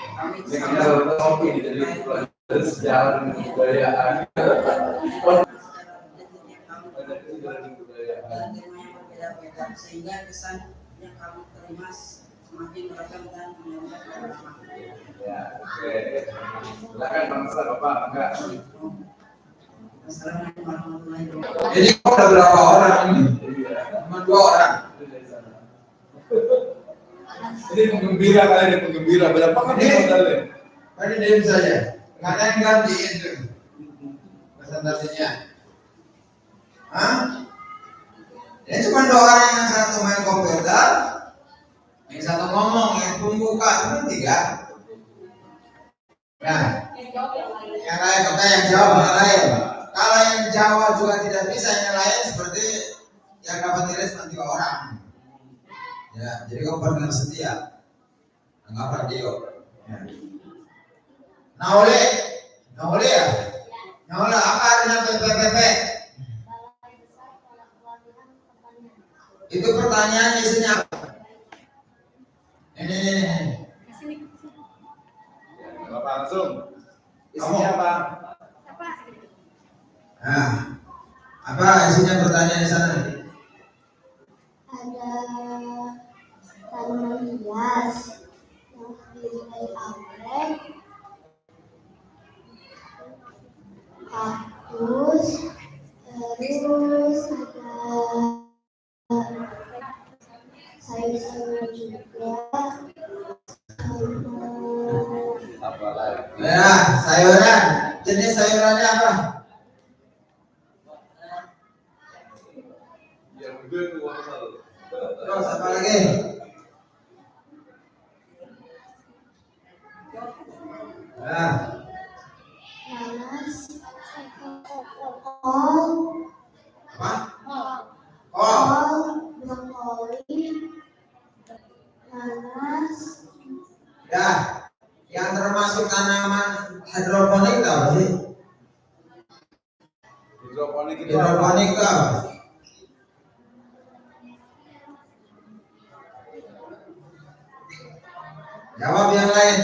Ini kita kopi jadi pelajaran sejarah dan kebudayaan. Sehingga kesan yang kamu terima semakin beragam dan menambah. Ya, oke. Silakan Bang Ustaz, Bapak, enggak? Assalamualaikum warahmatullahi wabarakatuh. Jadi kok ada berapa orang ini? Cuma 2 orang. Ini penggembira kali ini penggembira. Berapa kan ini modalnya? Tadi diam saja. Nggak ada yang gantiin tuh presentasinya. Hah? Ini cuma 2 orang, yang satu main komputer, yang satu ngomong, yang pembuka cuma 3. Nah, yang lain kata yang jawab yang lain. Kalau yang jawab juga tidak bisa, yang lain seperti yang dapat nilai cuma 3 orang. Ya, jadi kamu partner setia. Anggap radio. Ya. Naole ya. Naole apa artinya PPPP? Itu pertanyaannya isinya apa? Ini. Bapak langsung. Isinya apa? Nah, apa Apa isinya pertanyaan di sana? Ada tanaman hias yang terdiri dari anggrek, kaktus, terus ada sayur-sayur juga, Apa lagi? Ya, sayuran. Jenis sayurannya apa? Yang gede tuh wortel. Terus apa lagi? Nah, nanas, kol, apa? Oh, brokoli, nanas, ya. Yang termasuk tanaman hidroponik itu apa sih? Hidroponik itu Hidroponik itu apa? Jawab yang lain.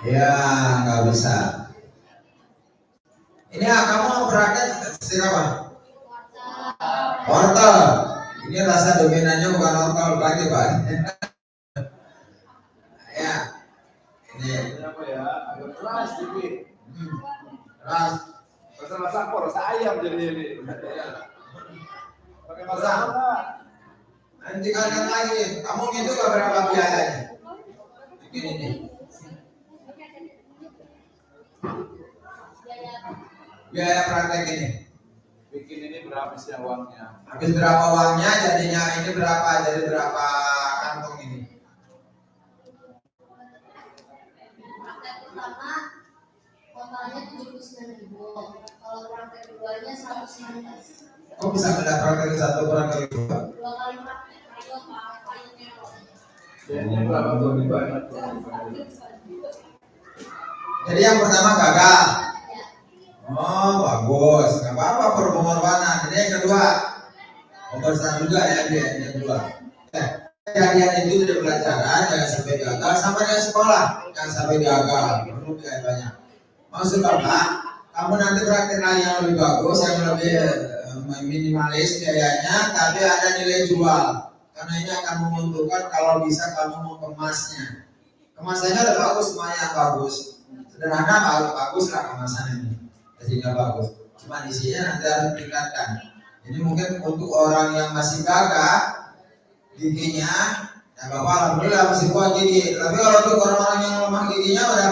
Ya, nggak bisa. Ini kamu praktek apa? Wortel. Ini rasa dominannya bukan wortel lagi, Pak. Ya. Ini apa ya? Agak keras sedikit. keras. Rasa sampor, rasa ayam jadi ini. Pakai masalah. Nanti kalian lagi. Kamu itu gak berapa biayanya? Bikin ini. Biaya praktek ini. Bikin ini berapa sih uangnya? Habis berapa uangnya, jadinya ini berapa, jadi berapa kantong ini? praktek pertama totalnya 79.000, kalau praktek keduanya 119. Kok bisa beda praktek satu praktek dua? Dua kali praktek, dua kali teror. Ini berapa tuh dibayar? Jadi yang pertama gagal. Oh bagus, nggak apa-apa pengorbanan. Ini yang kedua, pembelajaran juga ya dia yang kedua. Kejadian itu tidak pelajaran, jangan sampai gagal. Sama dengan sekolah, jangan sampai gagal. Perlu kayak banyak. Maksud bapak, kamu nanti praktek lagi yang lebih bagus, yang lebih minimalis biayanya, tapi ada nilai jual. Karena ini akan menguntungkan kalau bisa kamu mengemasnya. Kemasannya udah bagus, semuanya bagus. Sederhana bagus lah kemasan ini. Hasilnya bagus. Cuma isinya nanti harus ditingkatkan. Jadi mungkin untuk orang yang masih gagah giginya, ya bapak alhamdulillah masih kuat gigi. Tapi kalau untuk orang-orang yang lemah giginya udah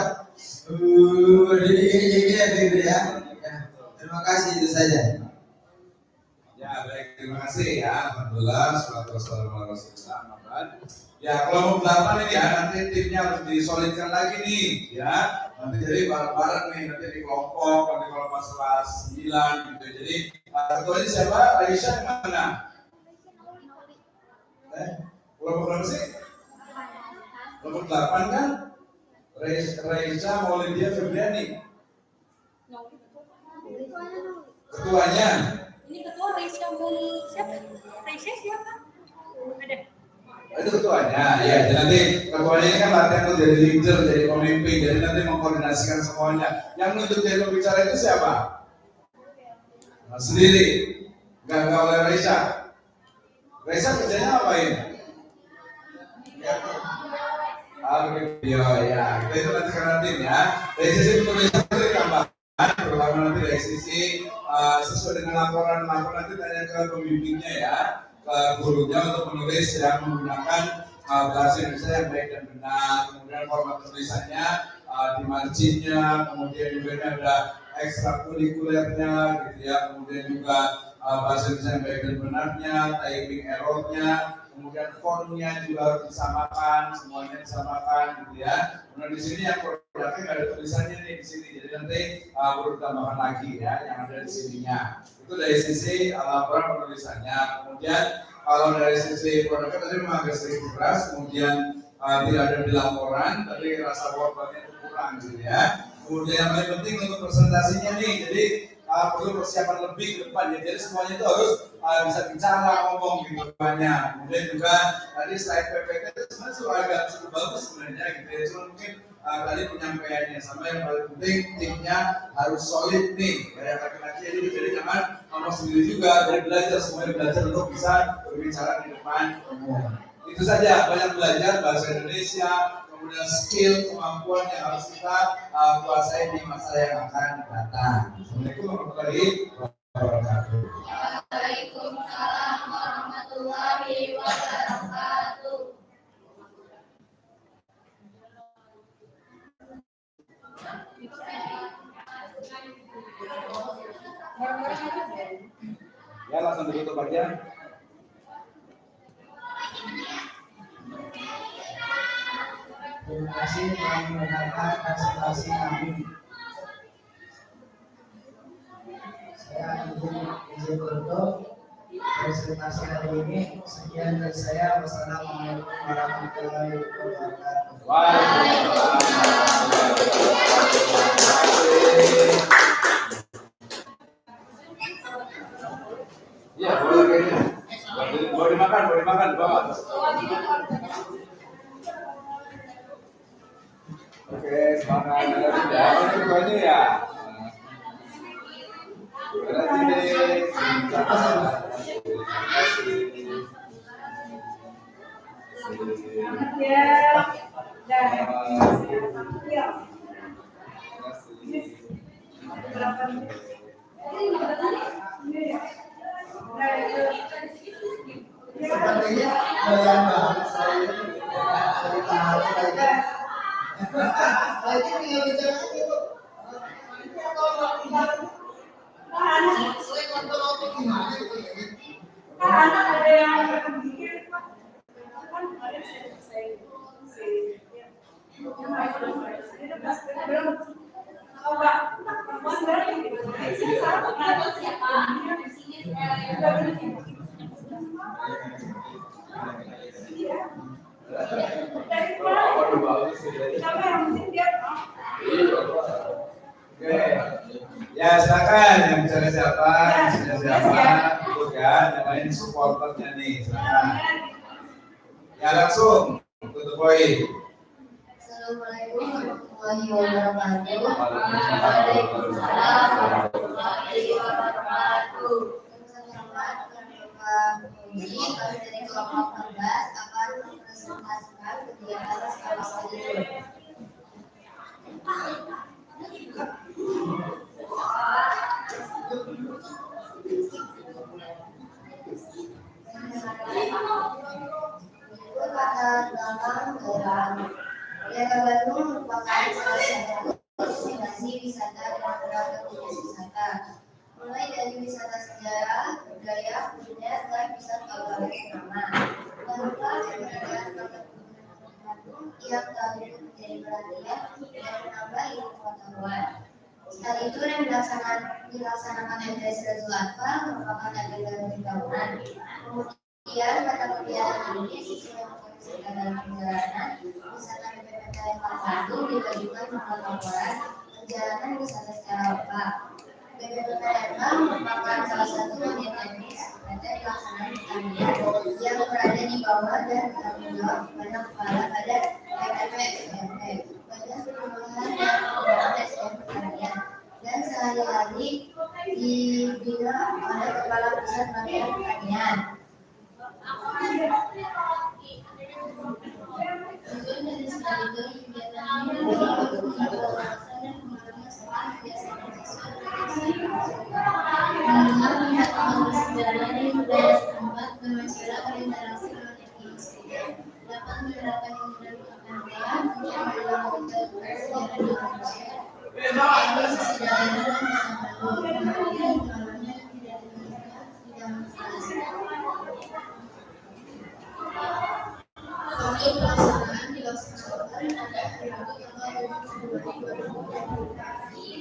gigi gitu ya. Terima kasih itu saja. Ya baik, terima kasih ya. Alhamdulillah, salatu wassalamu ala rasulillah. Ya kalau mau 8 ini ya nanti timnya harus disolidkan lagi nih ya. Nanti jadi bareng-bareng nih nanti di kelompok, nanti kalau masalah 9 gitu. Jadi ketuanya siapa? Raisya yang mana? Kelompok berapa sih? Kelompok 8 kan? Raisya, Maulidia, Febriani. Ketuanya? Ini ketua Raisya siapa? Raisya siapa? Ada. Itu ketuanya, ya. Jadi nanti ketuanya ini kan latihan untuk jadi leader, jadi pemimpin, jadi nanti mengkoordinasikan semuanya. Yang nunjuk jadi pembicara itu siapa? Nah, sendiri, nggak oleh Raisya. Raisya kerjanya apain? Ya, kita itu nanti karena tim ya. Dari sisi penulisan itu ditambahkan, terutama nanti dari sisi sesuai dengan laporan nanti tanya ke pembimbingnya ya. Gurunya untuk menulis yang menggunakan bahasa Indonesia yang baik dan benar, kemudian format tulisannya di marginnya, kemudian juga ada ekstrakurikulernya gitu ya, kemudian juga bahasa Indonesia yang baik dan benarnya, typing errornya, kemudian fontnya juga harus disamakan, semuanya disamakan gitu ya. Kemudian di sini yang produknya ada tulisannya nih di sini, jadi nanti perlu tambahkan lagi ya yang ada di sininya. Itu dari sisi laporan penulisannya. Kemudian kalau dari sisi produknya tadi memang agak sedikit keras, kemudian tidak ada di laporan, tapi rasa workloadnya itu kurang gitu ya. Kemudian yang paling penting untuk presentasinya nih, jadi perlu persiapan lebih ke depan ya. Jadi semuanya itu harus bisa bicara, ngomong gitu banyak. Kemudian juga tadi slide PPT itu sebenarnya sudah agak cukup bagus sebenarnya gitu ya. Cuma mungkin tadi penyampaiannya sama yang paling penting timnya harus solid nih. Kayak laki-laki jadi jangan ngomong sendiri juga. Jadi belajar semuanya belajar untuk bisa berbicara di depan umum. Itu saja, banyak belajar bahasa Indonesia, kemudian skill, kemampuan yang harus kita kuasai di masa yang akan datang. Assalamualaikum warahmatullahi wabarakatuh. Waalaikumsalam warahmatullahi wabarakatuh. Ya, langsung ditutup aja. Terima kasih telah mendengarkan presentasi kami. Saya izin tutup presentasi hari ini. Sekian dari saya. Wassalamualaikum warahmatullahi wabarakatuh. Iya, boleh kayaknya. Boleh dimakan, bawa. Oke, semangat. Ya, itu aja ya. Berarti Sepertinya doyan banget saya lagi tinggal bicara gitu. Saya kontrol itu gimana gitu ya? Anak ada yang berpikir kan kemarin saya ya silakan yang bicara siapa, itu kan, yang lain supporternya nih, silakan. Ya langsung tutup poin. Assalamualaikum warahmatullahi wabarakatuh. Waalaikumsalam warahmatullahi wabarakatuh. Ini kami dari kelompok 14 akan mempresentasikan kegiatan skala studi. Kata dalam daerah Bandung merupakan salah satu destinasi wisata dan beragam jenis wisata, mulai dari wisata sejarah, budaya, kuliner, dan wisata agama. Tanpa keberadaan Kota Bandung yang kali itu menjadi perhatian dan menambah ilmu pengetahuan. Hal itu yang dilaksanakan MTS Rajul Atfal merupakan agenda dari tahunan. Kemudian pada kegiatan ini sesuai dengan dalam perjalanan wisata BPPT Bandung dibagikan melalui laporan perjalanan wisata secara lengkap. BPPT merupakan salah satu bagian teknis pada pelaksanaan pertanian yang berada di bawah dan bertanggung jawab kepada kepala badan BPPT, Badan Pengembangan dan Pengembangan SDM Pertanian, dan sehari-hari dibina oleh Kepala Pusat Pelatihan Pertanian. Tujuan dari studi kegiatan ini adalah untuk wawasan dan pengembangan soal kebiasaan siswa dalam mengetahui sejarah dan budaya setempat dengan cara berinteraksi dengan etnis, dapat menerapkan ilmu dan pengetahuan untuk mengembangkan sejarah Indonesia. Dari sisi daerah dan pengetahuan, kemudian dalamnya tidak ditemukan di dalam kelas. Untuk pelaksanaan dilaksanakan pada Rabu tanggal 20 Februari 2020.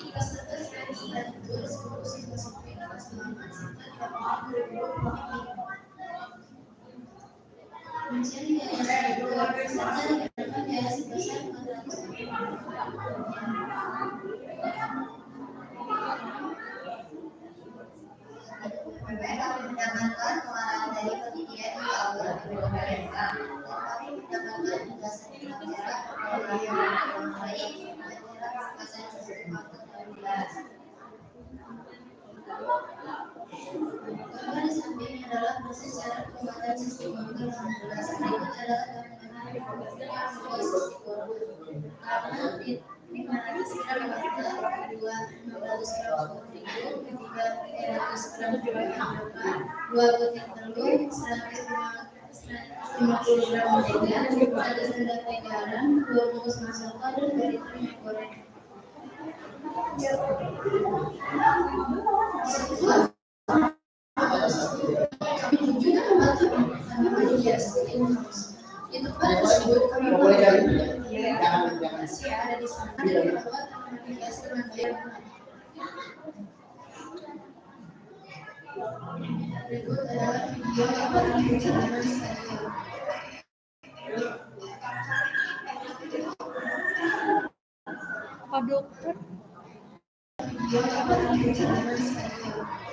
Peserta sekaligus seluruh siswa-siswi kelas 8 serta 2020. Kuncian biaya kedua peserta dikenakan biaya sebesar Rp400.000. pasal 114. Gambar di samping adalah proses cara pembuatan sistem modul 16. Berikut adalah gambaran yang sistem modul. Karena teknologi sekitar 42, 15 gram terigu, ketiga 300 gram gula, 2 butir telur, 150 gram mentega, 1 sendok teh garam, 2 bungkus masako, dan 2 liter minyak goreng. Juga membantu itu pada tersebut kami masih ada di sana dan membuat aplikasi dengan bayar. Berikut adalah video gambaran perjalanan stadion. Pak Dokter. Video gambaran perjalanan stadion.